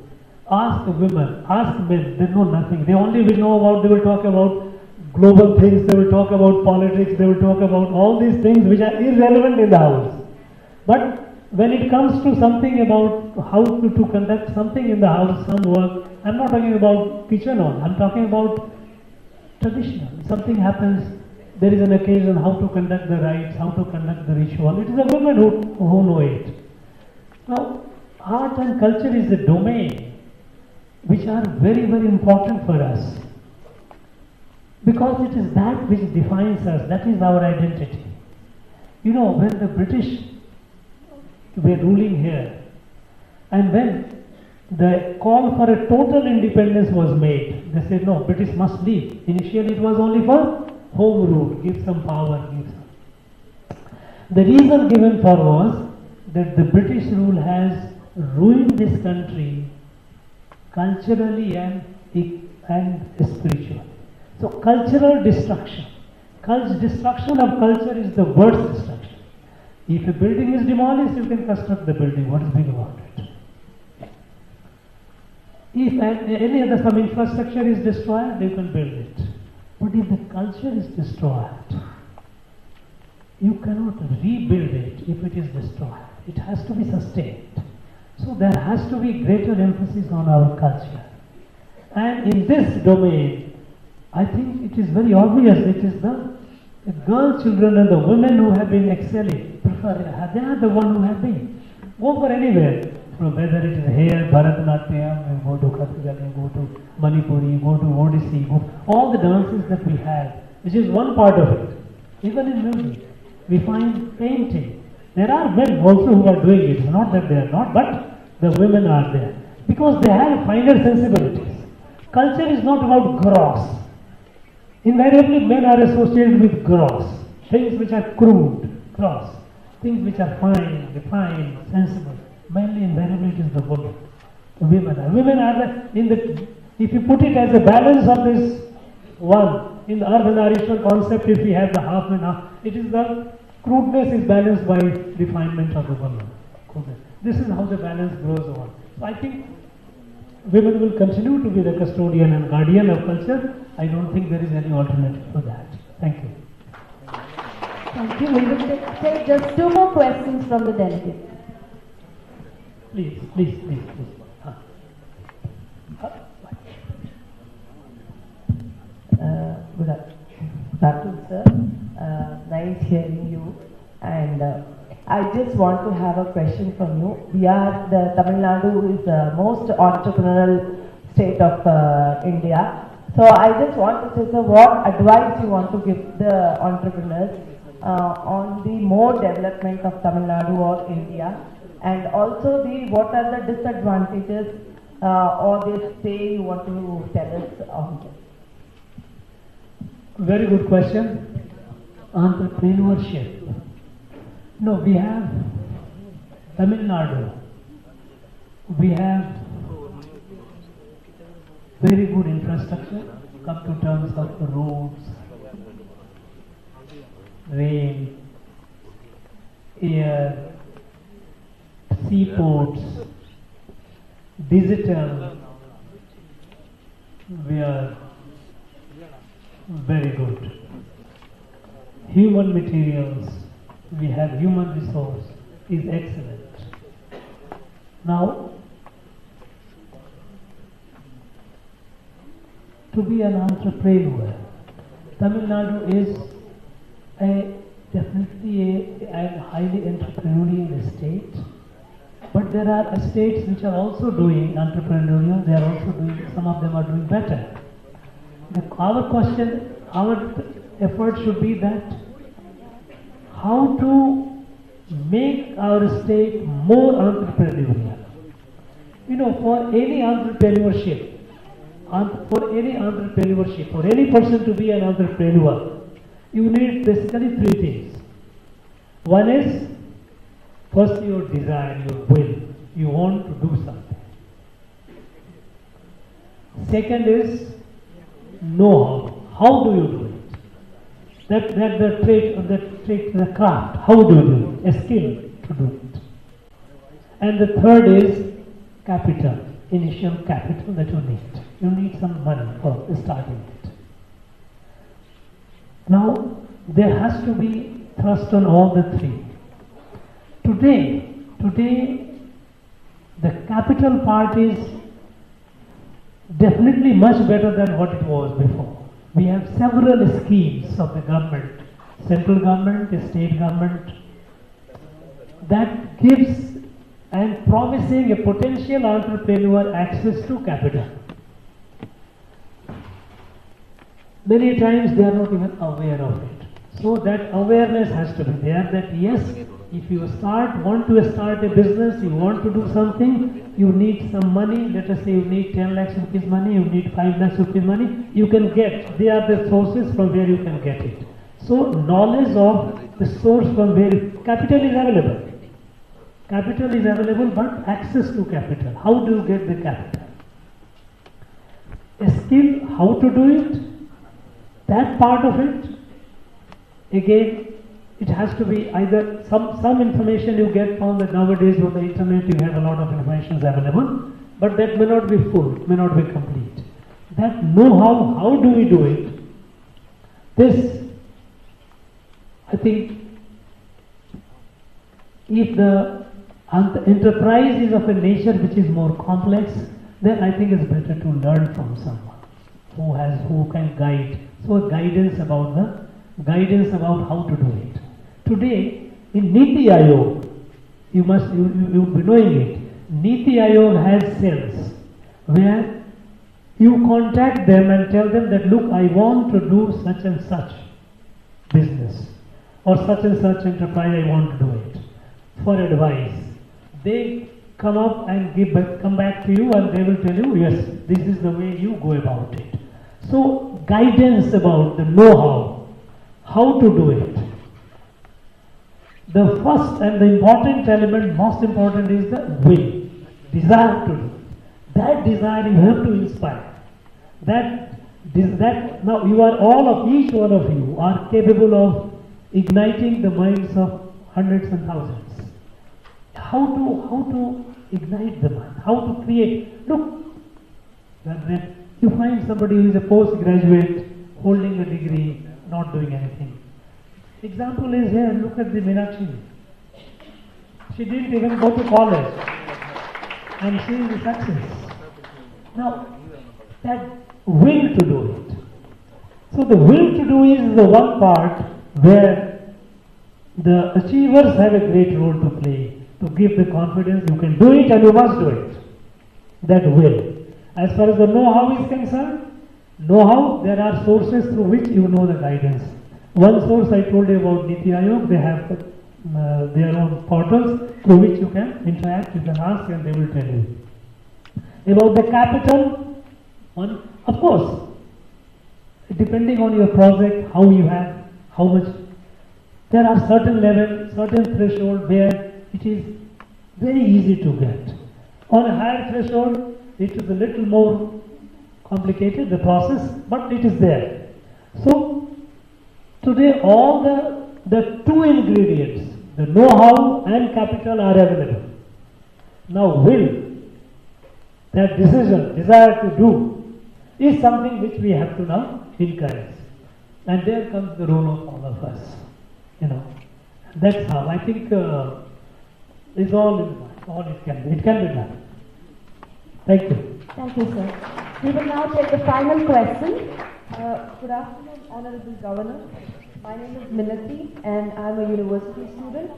ask women, ask men, they know nothing. They only will know about, they will talk about global things, they will talk about politics, they will talk about all these things which are irrelevant in the house. But when it comes to something about how to conduct something in the house, some work, I'm not talking about kitchen on, I'm talking about traditional. Something happens, there is an occasion, how to conduct the rites, how to conduct the ritual. It is the women who know it. Now, art and culture is a domain which are very, very important for us, because it is that which defines us, that is our identity. When the British were ruling here, and when the call for a total independence was made, they said, no, British must leave. Initially it was only for home rule, give some power, give some. The reason given for was that the British rule has ruined this country culturally and spiritually. So cultural destruction. Destruction of culture is the worst destruction. If a building is demolished, you can construct the building. What is big about it? If some infrastructure is destroyed, you can build it. But if the culture is destroyed, you cannot rebuild it if it is destroyed. It has to be sustained. So there has to be greater emphasis on our culture. And in this domain, I think it is very obvious, it is the girl children and the women who have been excelling, they are the ones who have been. Go for anywhere, from whether it is here, Bharatanatyam, go to Kathakali, go to Manipuri, go to Odissi, all the dances that we have, which is one part of it. Even in music, we find painting. There are men also who are doing it. It's not that they are not, but the women are there. Because they have finer sensibilities. Culture is not about gross. Invariably, men are associated with gross. Things which are crude, gross. Things which are fine, refined, sensible. Mainly, invariably, it is the woman. Women are if you put it as a balance of this one, in the Ardhanarishwar concept, if we have the half and half, it is the crudeness is balanced by refinement of the woman. This is how the balance grows on. So I think women will continue to be the custodian and guardian of culture. I don't think there is any alternative to that. Thank you.
Thank you. We will take just 2 more questions from the delegates.
Please.
Good afternoon, sir. Nice hearing you. And I just want to have a question from you. The Tamil Nadu is the most entrepreneurial state of India. So I just want to say, sir, what advice you want to give the entrepreneurs on the more development of Tamil Nadu or India, and also what are the disadvantages or the say you want to tell us on this?
Very good question. Entrepreneurship. No, we have Tamil Nadu. We have very good infrastructure, come to terms of roads, rail, air, seaports, digital. We are very good. Human materials, we have human resource, is excellent. Now, to be an entrepreneur, Tamil Nadu is definitely a highly entrepreneurial state, but there are states which are also doing entrepreneurial. They are also doing, some of them are doing better. Our effort should be that how to make our state more entrepreneurial. For any entrepreneurship, for any person to be an entrepreneur, you need basically 3 things. One is, first, your desire, your will. You want to do something. Second is know-how. How do you do it? The craft. How do you do it? A skill to do it. And the third is capital, initial capital that you need. You need some money for starting it. Now, there has to be thrust on all the 3. Today, the capital part is definitely much better than what it was before. We have several schemes of the government, central government, the state government, that gives and promising a potential entrepreneur access to capital. Many times they are not even aware of it. So that awareness has to be there, that yes, if you want to start a business, you want to do something, you need some money. Let us say you need 10 lakhs rupees money, you need 5 lakhs rupees money, you can get. They are the sources from where you can get it. So knowledge of the source from where capital is available. Capital is available, but access to capital. How do you get the capital? A skill, how to do it, that part of it, again, it has to be either some information you get from nowadays with the internet, you have a lot of information available, but that may not be full, may not be complete. That know-how, how do we do it? This, I think, if the enterprise is of a nature which is more complex, then I think it's better to learn from someone who can guide. So guidance about how to do it. Today, in Niti Aayog, you'll be knowing it. Niti Aayog has cells where you contact them and tell them that, look, I want to do such and such business or such and such enterprise, I want to do it, for advice. They come up and come back to you and they will tell you, yes, this is the way you go about it. So guidance about the know-how, how to do it. The first and the important element, most important, is the will, desire to do. That desire you have to inspire. That now you are all of each one of you are capable of igniting the minds of hundreds and thousands. How to ignite the mind? How to create? Look, when you find somebody who is a postgraduate holding a degree, not doing anything. Example is here. Look at the Meenakshi. She didn't even go to college, and she is a success. Now, that will to do it. So the will to do is the one part where the achievers have a great role to play, to give the confidence you can do it and you must do it. That will. As far as the know-how is concerned, know-how, there are sources through which you know the guidance. One source I told you about Niti Aayog, they have their own portals through which you can interact, you can ask and they will tell you. About the capital, of course, depending on your project, how you have, how much, there are certain level, certain threshold where it is very easy to get. On a higher threshold, it is a little more complicated, the process, but it is there. So, today all the two ingredients, the know-how and capital are available. Now will, that decision, desire to do, is something which we have to now encourage. And there comes the role of all of us. That's how I think it's all it can be. It can be done. Thank you.
Thank you, sir. We will now take the final question. Good afternoon, Honorable Governor. My name is Minati and I am a university student.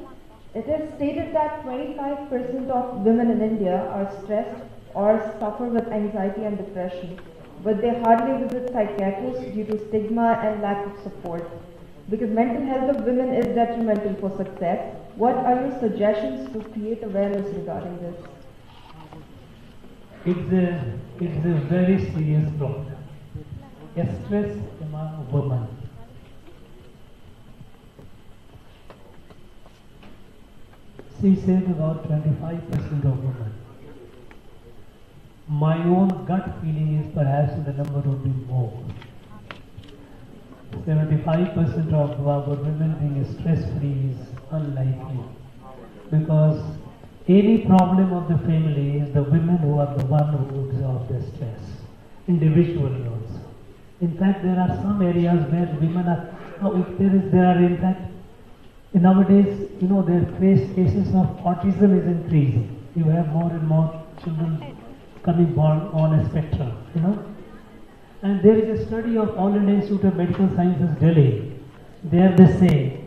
It is stated that 25% of women in India are stressed or suffer with anxiety and depression, but they hardly visit psychiatrists due to stigma and lack of support. Because mental health of women is detrimental for success, what are your suggestions to create awareness regarding this?
It's a very serious problem. Stress among women. She said about 25% of women. My own gut feeling is perhaps the number would be more. 75% of our women being stress-free is unlikely, because any problem of the family is the women who are the one who absorb the stress, individually also. In fact, there are some areas where women are, in fact, nowadays, their cases of autism is increasing. You have more and more children coming born on a spectrum, And there is a study of All India Institute of Medical Sciences, Delhi. There they say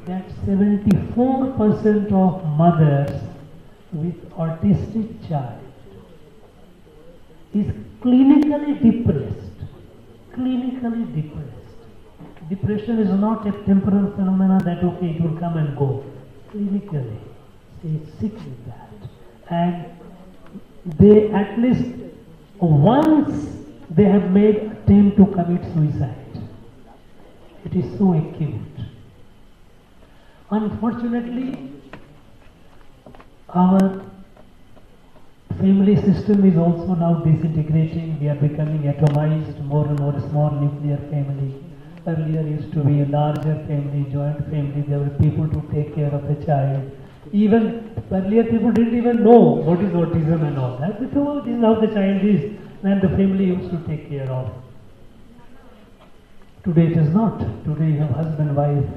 that 74% of mothers with autistic child is clinically depressed. Clinically depressed. Depression is not a temporal phenomenon that, okay, it will come and go. Clinically, they are sick with that. And they, at least once, they have made attempt to commit suicide. It is so acute. Unfortunately, our family system is also now disintegrating. We are becoming atomized, more and more small nuclear family. Earlier used to be a larger family, joint family. There were people to take care of the child. Even earlier people didn't even know what is autism and all that. They thought, this is how the child is, and the family used to take care of. Today it is not. Today you have husband, wife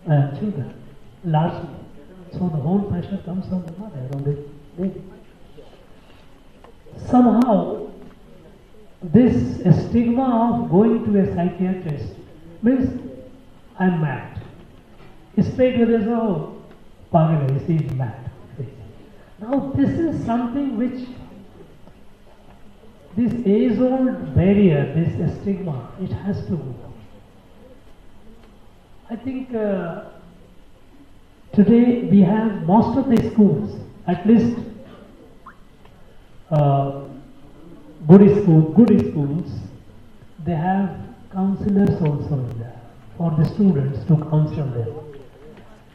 and children, largely. So the whole pressure comes on the mother, on the baby. Somehow, this stigma of going to a psychiatrist means I'm mad. Straight with us, oh, Pagal, he is mad. Now this is something which, this age-old barrier, this stigma, it has to go. I think today we have most of the schools, at least good schools, they have counselors also in there for the students to counsel them.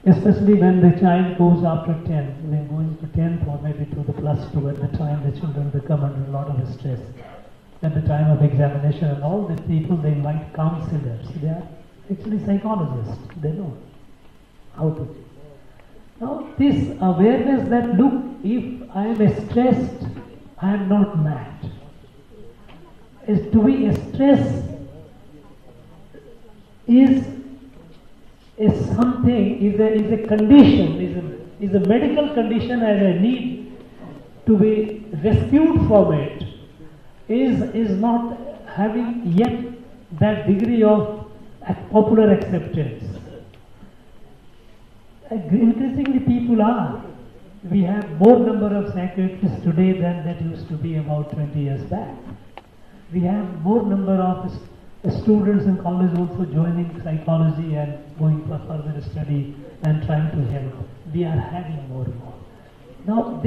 especially when the child goes after 10, when going to 10th or maybe to the +2, at the time the children become under a lot of stress. At the time of examination and all the people, they invite counselors. They are actually psychologists. They know how to do. Now this awareness that, look, if I am stressed, I am not mad. Is to be stressed is something, is a condition, is a medical condition, as I need to be rescued from it, is not having yet that degree of popular acceptance. Increasingly people are. We have more number of psychiatrists today than that used to be about 20 years back. We have more number of students in college also joining psychology and going for further study and trying to help. We are having more and more. Now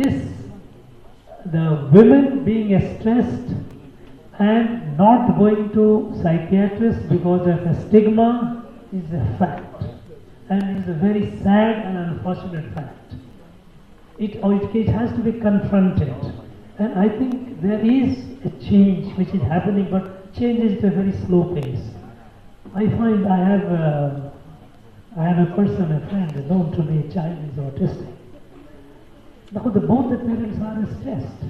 the women being stressed and not going to psychiatrists because of a stigma is a fact, and is a very sad and unfortunate fact. It has to be confronted, and I think there is a change which is happening, but change is at a very slow pace. I find I have a person, a friend, known to be a child is autistic. Now both the parents are stressed.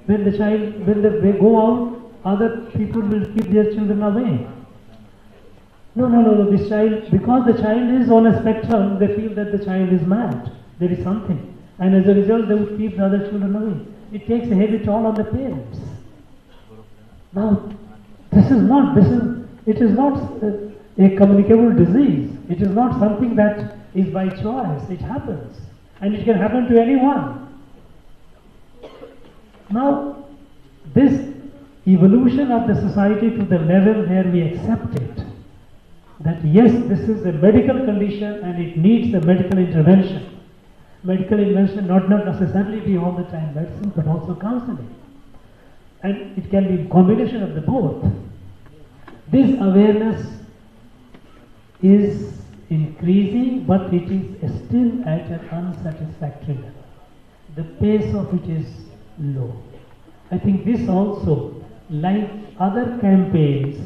When they go out, other people will keep their children away. No, this child, because the child is on a spectrum, they feel that the child is mad. There is something. And as a result, they would keep the other children away. It takes a heavy toll on the parents. Now, it is not a communicable disease. It is not something that is by choice. It happens. And it can happen to anyone. Now, this evolution of the society to the level where we accept it, that yes, this is a medical condition and it needs a medical intervention. Medical intervention not necessarily be all the time medicine, but also counseling. And it can be a combination of the both. This awareness is increasing, but it is still at an unsatisfactory level. The pace of it is low. I think this also, like other campaigns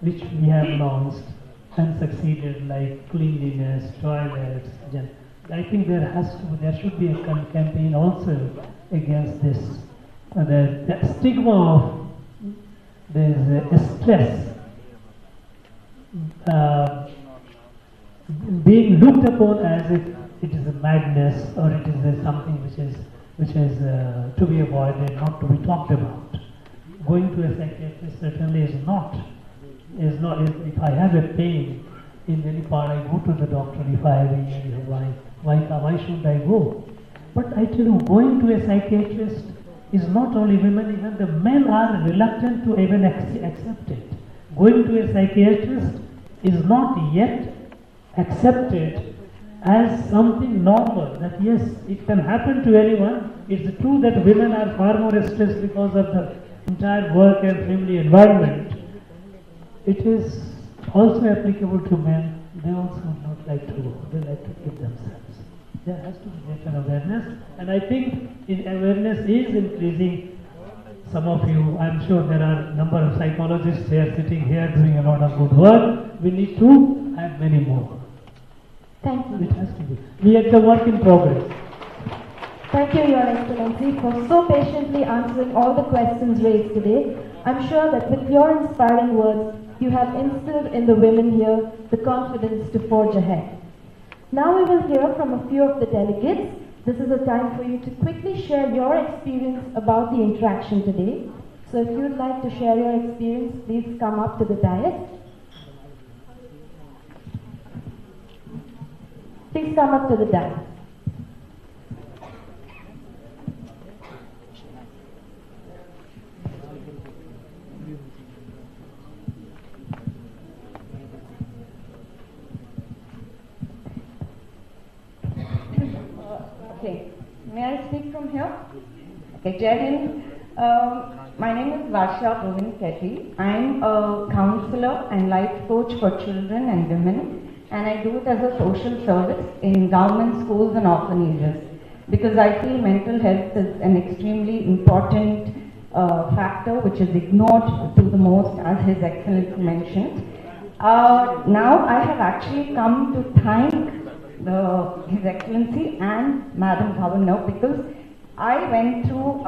which we have launched and succeeded, like cleanliness, toilets, I think there should be a campaign also against this. The stigma of stress being looked upon as if it is a madness or it is something which is to be avoided, not to be talked about. Going to a psychiatrist certainly is not. If I have a pain in any part, I go to the doctor. If I have any, why should I go? But I tell you, going to a psychiatrist is not only women, even the men are reluctant to even accept it. Going to a psychiatrist is not yet accepted as something normal, that yes, it can happen to anyone. It's true that women are far more stressed because of the entire work and family environment. It is also applicable to men. They also would not like to go. They like to keep themselves. There has to be greater awareness, and I think awareness is increasing. Some of you, I'm sure there are a number of psychologists here sitting here doing a lot of good work. We need to add many more.
Thank you.
It has to be. We are the work in progress.
Thank you, Your Excellency, for so patiently answering all the questions raised today. I'm sure that with your inspiring words, you have instilled in the women here the confidence to forge ahead. Now we will hear from a few of the delegates. This is a time for you to quickly share your experience about the interaction today. So if you'd like to share your experience, please come up to the dais. Please come up to the dais.
Okay, may I speak from here? Okay, Jai Hind. My name is Varsha Govind Ketty. I'm a counselor and life coach for children and women.
and I do it as a social service in government schools and orphanages, because I feel mental health is an extremely important factor which is ignored to the most, as His Excellency mentioned. Now I have actually come to thank His Excellency and Madam Governor, because I went through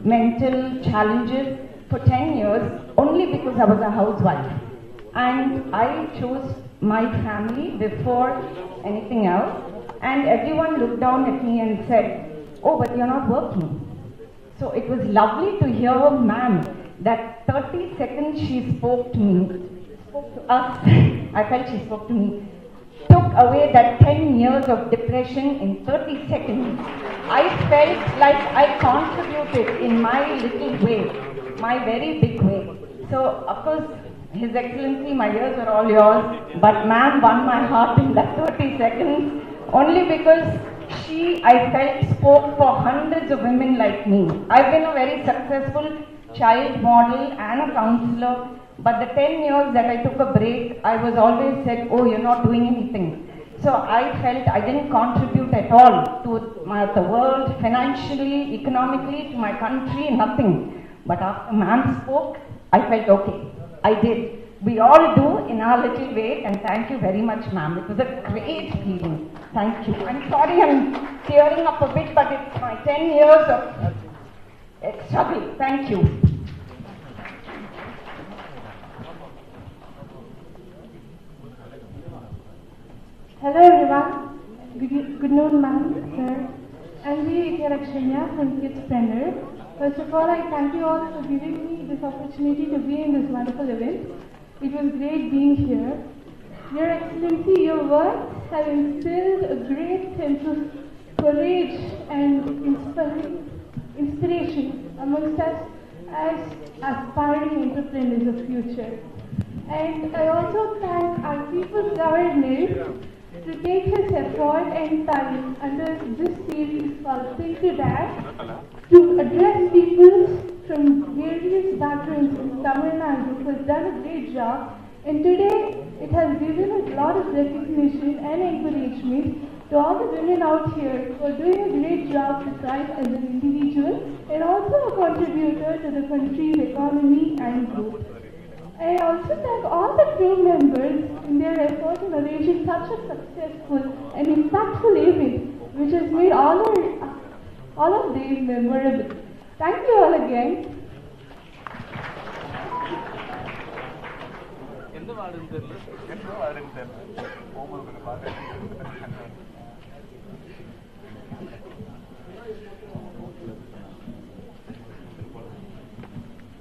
mental challenges for 10 years only because I was a housewife, and I chose my family before anything else, and everyone looked down at me and said, "Oh, but you're not working." So it was lovely to hear a ma'am that 30 seconds she spoke to me, spoke to us, I felt she spoke to me, took away that 10 years of depression in 30 seconds. I felt like I contributed in my little way, my very big way. So, of course, His Excellency, my ears are all yours, but ma'am won my heart in that 30 seconds only because she, I felt, spoke for hundreds of women like me. I've been a very successful child model and a counselor, but the 10 years that I took a break, I was always said, "Oh, you're not doing anything." So I felt I didn't contribute at all to the world, financially, economically, to my country, nothing. But after ma'am spoke, I felt okay, I did. We all do in our little way, and thank you very much, ma'am. It was a great feeling. Thank you. I'm sorry I'm tearing up a bit, but it's my 10 years of struggle. Thank you.
Hello everyone. Good noon, ma'am, sir. I'm Puthiya from Kids Splendor. First of all, I thank you all for giving me this opportunity to be in this wonderful event. It was great being here. Your Excellency, your words have instilled a great sense of courage and inspiration amongst us as aspiring entrepreneurs of future. And I also thank our People's Governor to take his effort and time under this series called Think to Dash to address people from various backgrounds in Tamil Nadu, who has done a great job. And today it has given a lot of recognition and encouragement to all the women out here who are doing a great job to thrive as an individual and also a contributor to the country's economy and growth. I also thank all the crew members in their effort in arranging such a successful and impactful event, which has made all of these memorable. Thank you all again.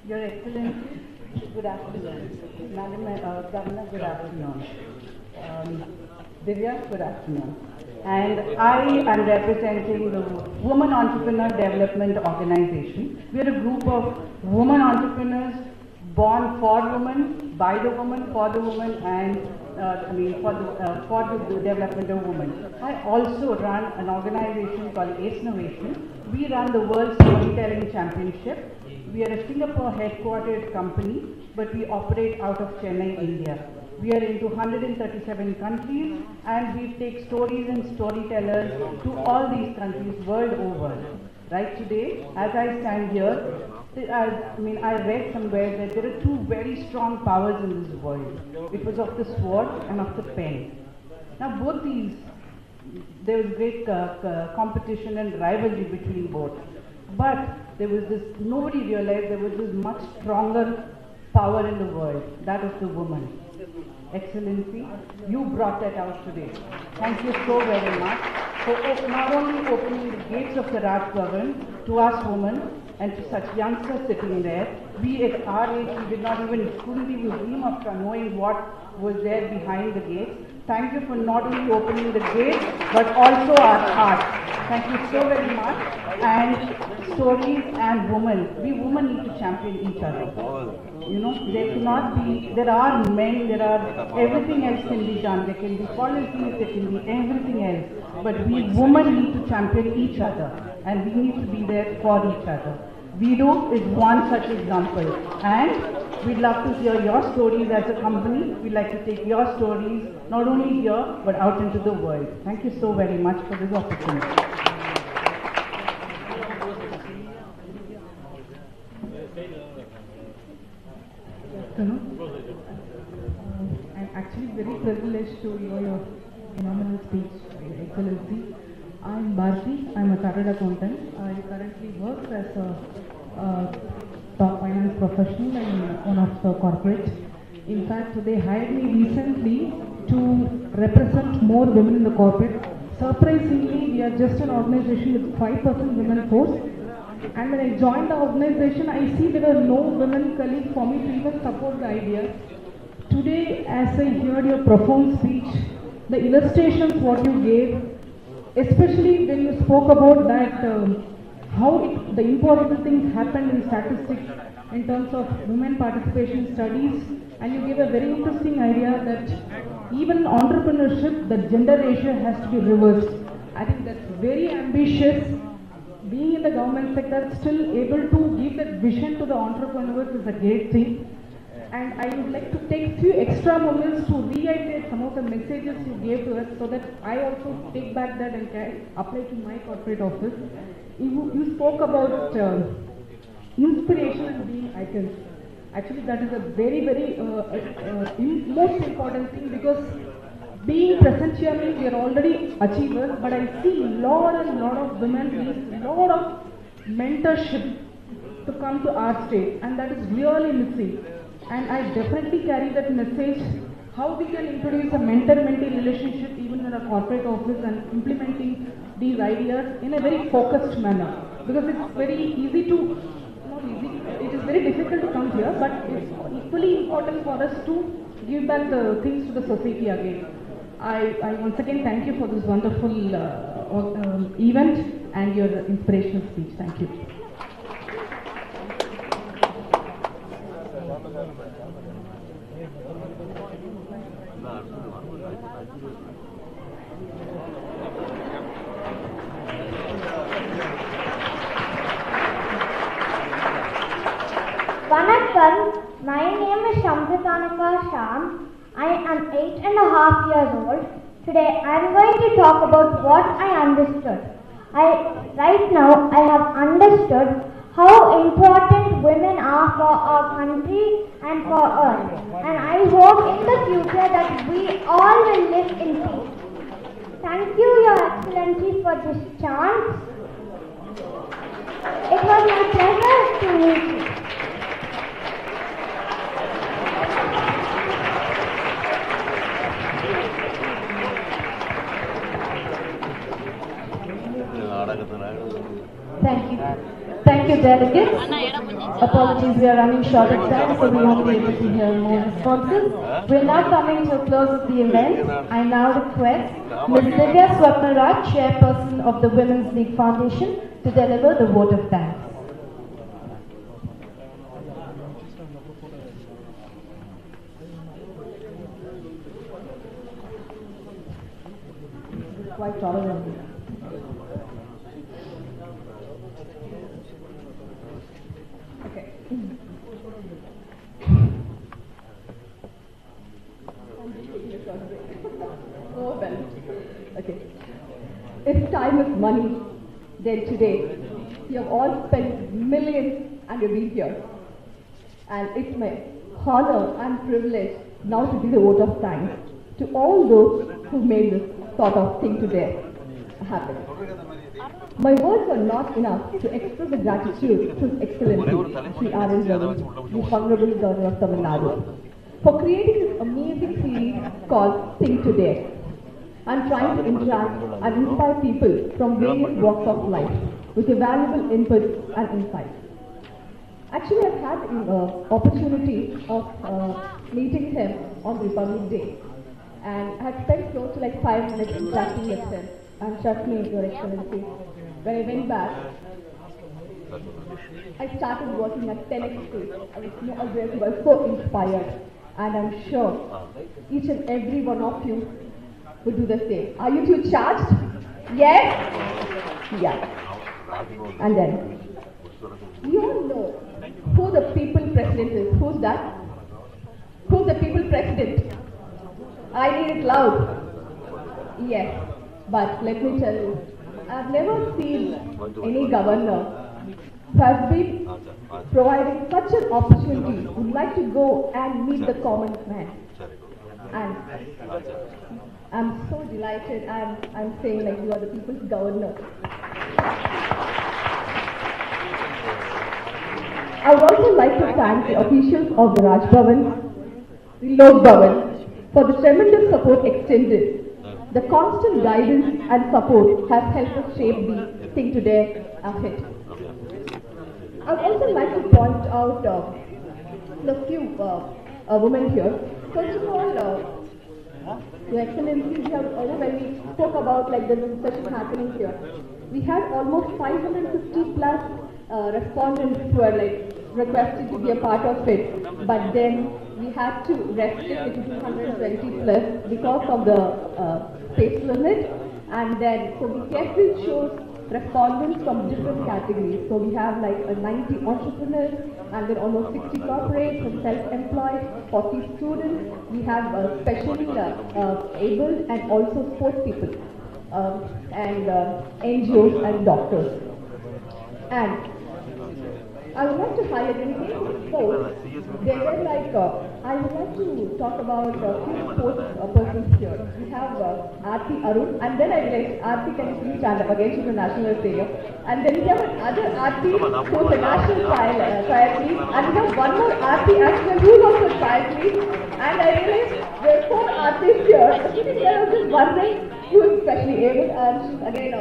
Your Excellency, good afternoon. Madam Governor, good afternoon. Divya, good afternoon. And I am representing the Women Entrepreneur Development Organization. We are a group of women entrepreneurs born for women, by the woman, for the woman, and for the development of women. I also run an organization called Ace Innovation. We run the World Storytelling Championship. We are a Singapore headquartered company, but we operate out of Chennai, India. We are into 137 countries, and we take stories and storytellers to all these countries world over. Right today, as I stand here, I read somewhere that there are two very strong powers in this world. It was of the sword and of the pen. Now both these, there was great competition and rivalry between both. But there was this, nobody realized there was this much stronger power in the world, that of the woman. Excellency, you brought that out today. Thank you so very much for not only opening the gates of the Raj Bhavan to us women and to such youngsters sitting there. We at our age, couldn't even dream of knowing what was there behind the gates. Thank you for not only opening the gates, but also our hearts. Thank you so very much. And stories and women, we women need to champion each other. You know, there cannot be, there are men, there are, everything else can be done. There can be policies, there can be everything else. But we women need to champion each other. And we need to be there for each other. Vidu is one such example. And We'd love to hear your stories as a company. We'd like to take your stories not only here but out into the world. Thank you so very much for this opportunity.
I'm actually very privileged to hear your phenomenal speech, Your Excellency. I'm Bharti. I'm a chartered accountant. I currently work as a top finance professional in one of the corporates. In fact, they hired me recently to represent more women in the corporate. Surprisingly, we are just an organization with 5% women force. And when I joined the organization, I see there were no women colleagues for me to even support the idea. Today, as I heard your profound speech, the illustrations what you gave, especially when you spoke about that, the important things happened in statistics in terms of women participation studies, and you gave a very interesting idea that even entrepreneurship, the gender ratio has to be reversed. I think that's very ambitious. Being in the government sector, still able to give that vision to the entrepreneurs is a great thing. And I would like to take few extra moments to reiterate some of the messages you gave to us so that I also take back that and can apply to my corporate office. You spoke about inspiration and being icons. Actually, that is a very, very most important thing, because being present here means we are already achievers, but I see lot of women need lot of mentorship to come to our state, and that is really missing. And I definitely carry that message, how we can introduce a mentor-mentee relationship even in a corporate office and implementing these ideas in a very focused manner. Because it's very easy to, not easy, it is very difficult to come here, but it's equally important for us to give back the things to the society again. I once again thank you for this wonderful event and your inspirational speech. Thank you.
Vanakkam, my name is Shamsatanika Sham. I am 8.5 years old. Today I am going to talk about what I understood. Right now I have understood how important women are for our country and for us. And I hope in the future that we all will live in peace. Thank you, Your Excellency, for this chance. It was my pleasure to meet you.
Thank you. Thank you, delegates. Apologies, we are running short of time, so we won't be able to hear more responses. We are now coming to a close of the event. I now request Ms. Divya Swapnaraj, Chairperson of the Women's League Foundation, to deliver the vote of thanks. Quite tolerant.
Okay. Oh well. Okay. If time is money, then today you have all spent millions and you've been here. And it's my honor and privilege now to give the vote of thanks to all those who made this sort of thing today happen. My words are not enough to express the gratitude to His Excellency Sri R. N. Ravi, the Honorable Governor of Tamil Nadu, for creating this amazing series called Think Today, and trying to interact and inspire people from various walks of life with valuable inputs and insights. Actually, I've had the opportunity of meeting him on Republic Day, and I had spent close to like 5 minutes interacting with him. And trust me, Your Excellency, when I went back, I started working at 10x School. I was so inspired, and I'm sure each and every one of you would do the same. Are you two charged? Yes? Yeah. And then, we all know who the people president is. Who's that? Who's the people president? I need it loud. Yes, but let me tell you, I've never seen any governor who has been providing such an opportunity, would like to go and meet the common man. And I'm so delighted. I'm saying like you are the people's governor. I would also like to thank the officials of the Raj Bhavan, the Lok Bhavan, for the tremendous support extended. The constant guidance and support has helped us shape the thing today ahead. I would also like to point out the few women here. First of all, Your Excellency, we have, when we spoke about like the session happening here, we had almost 550 plus respondents who are like requested to be a part of it, but then we had to restrict it to 220 plus because of the space limit, and then so we carefully chose respondents from different categories. So we have like 90 entrepreneurs, and then almost 60 corporates and self-employed, 40 students. We have specially abled and also sports people, and NGOs and doctors. And I would like to highlight in case sports, there were like, I would like to talk about a few sports persons here. We have Aarti Arun, and then I realized Aarti can please stand up again, she's a national player. And then we have another Aarti who's a national triathlete, and we have one more Aarti as well who's also a triathlete. And I realized there are 4 artists here. I was just wondering who is specially able, and again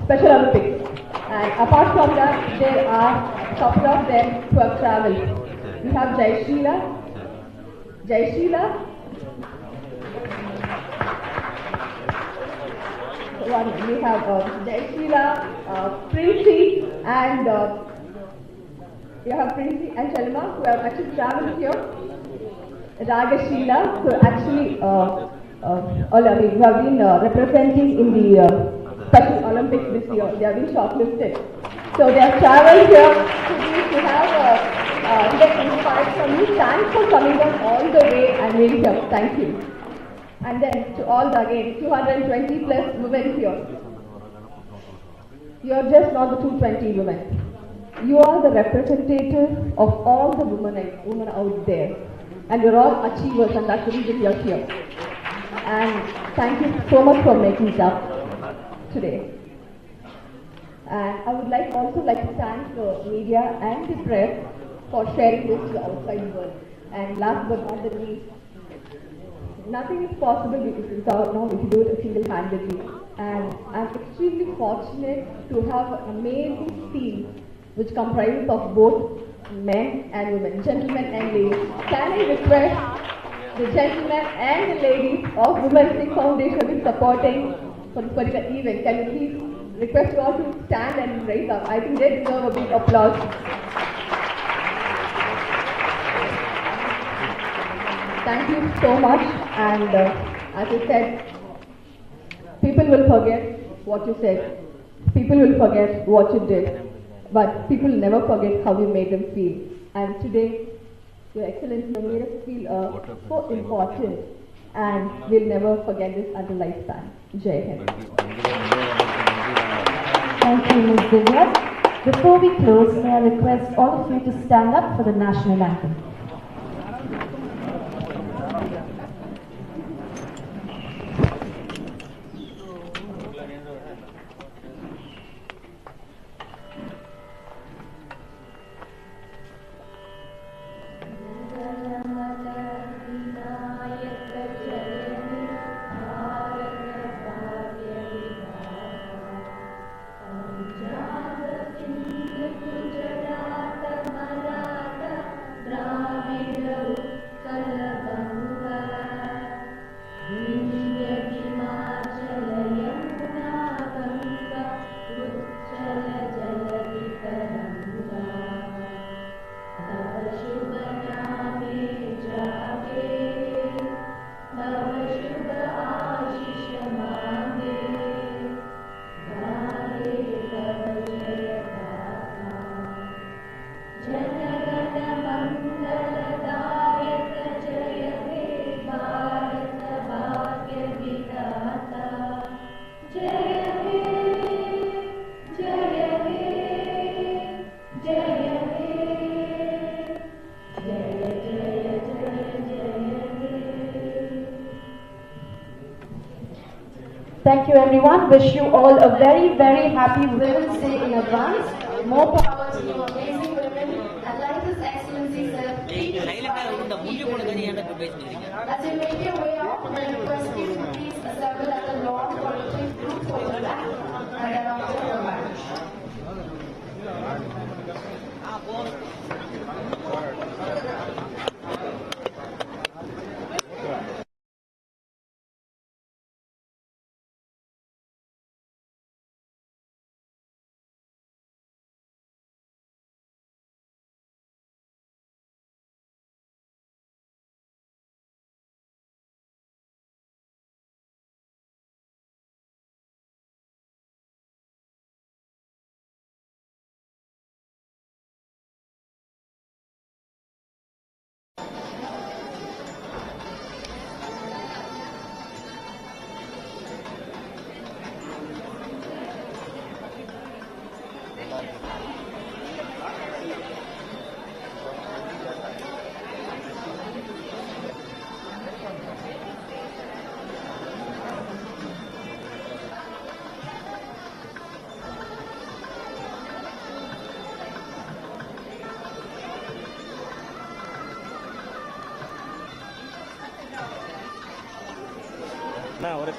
Special Olympics. And apart from that, there are a couple of them who have travelled. We have Jai Sheila. We have Jai Sheila, Princey, and we have Princey and Shalma who have actually travelled here. Raga Sheila, who actually who have been representing in the Special Olympics this year. They have been shortlisted. So they have travelled here to have get inspired from you. Thanks for coming down all the way and being here. Thank you. And then to all the again 220 plus women here. You are just not the 220 women. You are the representatives of all the women out there. And you're all achievers, and that's the reason you're here. And thank you so much for making it up today. And I would also like to thank the media and the press for sharing this to the outside world. And last but not the least, nothing is possible if you do it single-handedly. And I'm extremely fortunate to have an amazing team which comprises of both men and women, gentlemen and ladies. Can I request the gentlemen and the ladies of Women's League Foundation who is supporting for this particular event? Can you please request you all to stand and raise up? I think they deserve a big applause. Thank you so much. And as I said, people will forget what you said. People will forget what you did. But people never forget how you made them feel. And today, Your Excellency, you made us feel so important. And we'll never forget this until lifetime. Jai Hind.
Thank you, Ms. Divya. Before we close, may I request all of you to stand up for the national anthem.
Ram
Thank you everyone. Wish you all a very, very happy Women's Day in advance. More power to you amazing women. And like His Excellency said, please inspire and keep women. As you make your way out, I request you to please assemble at the lawn for a quick group photograph and thereafter your marriage.
Now, what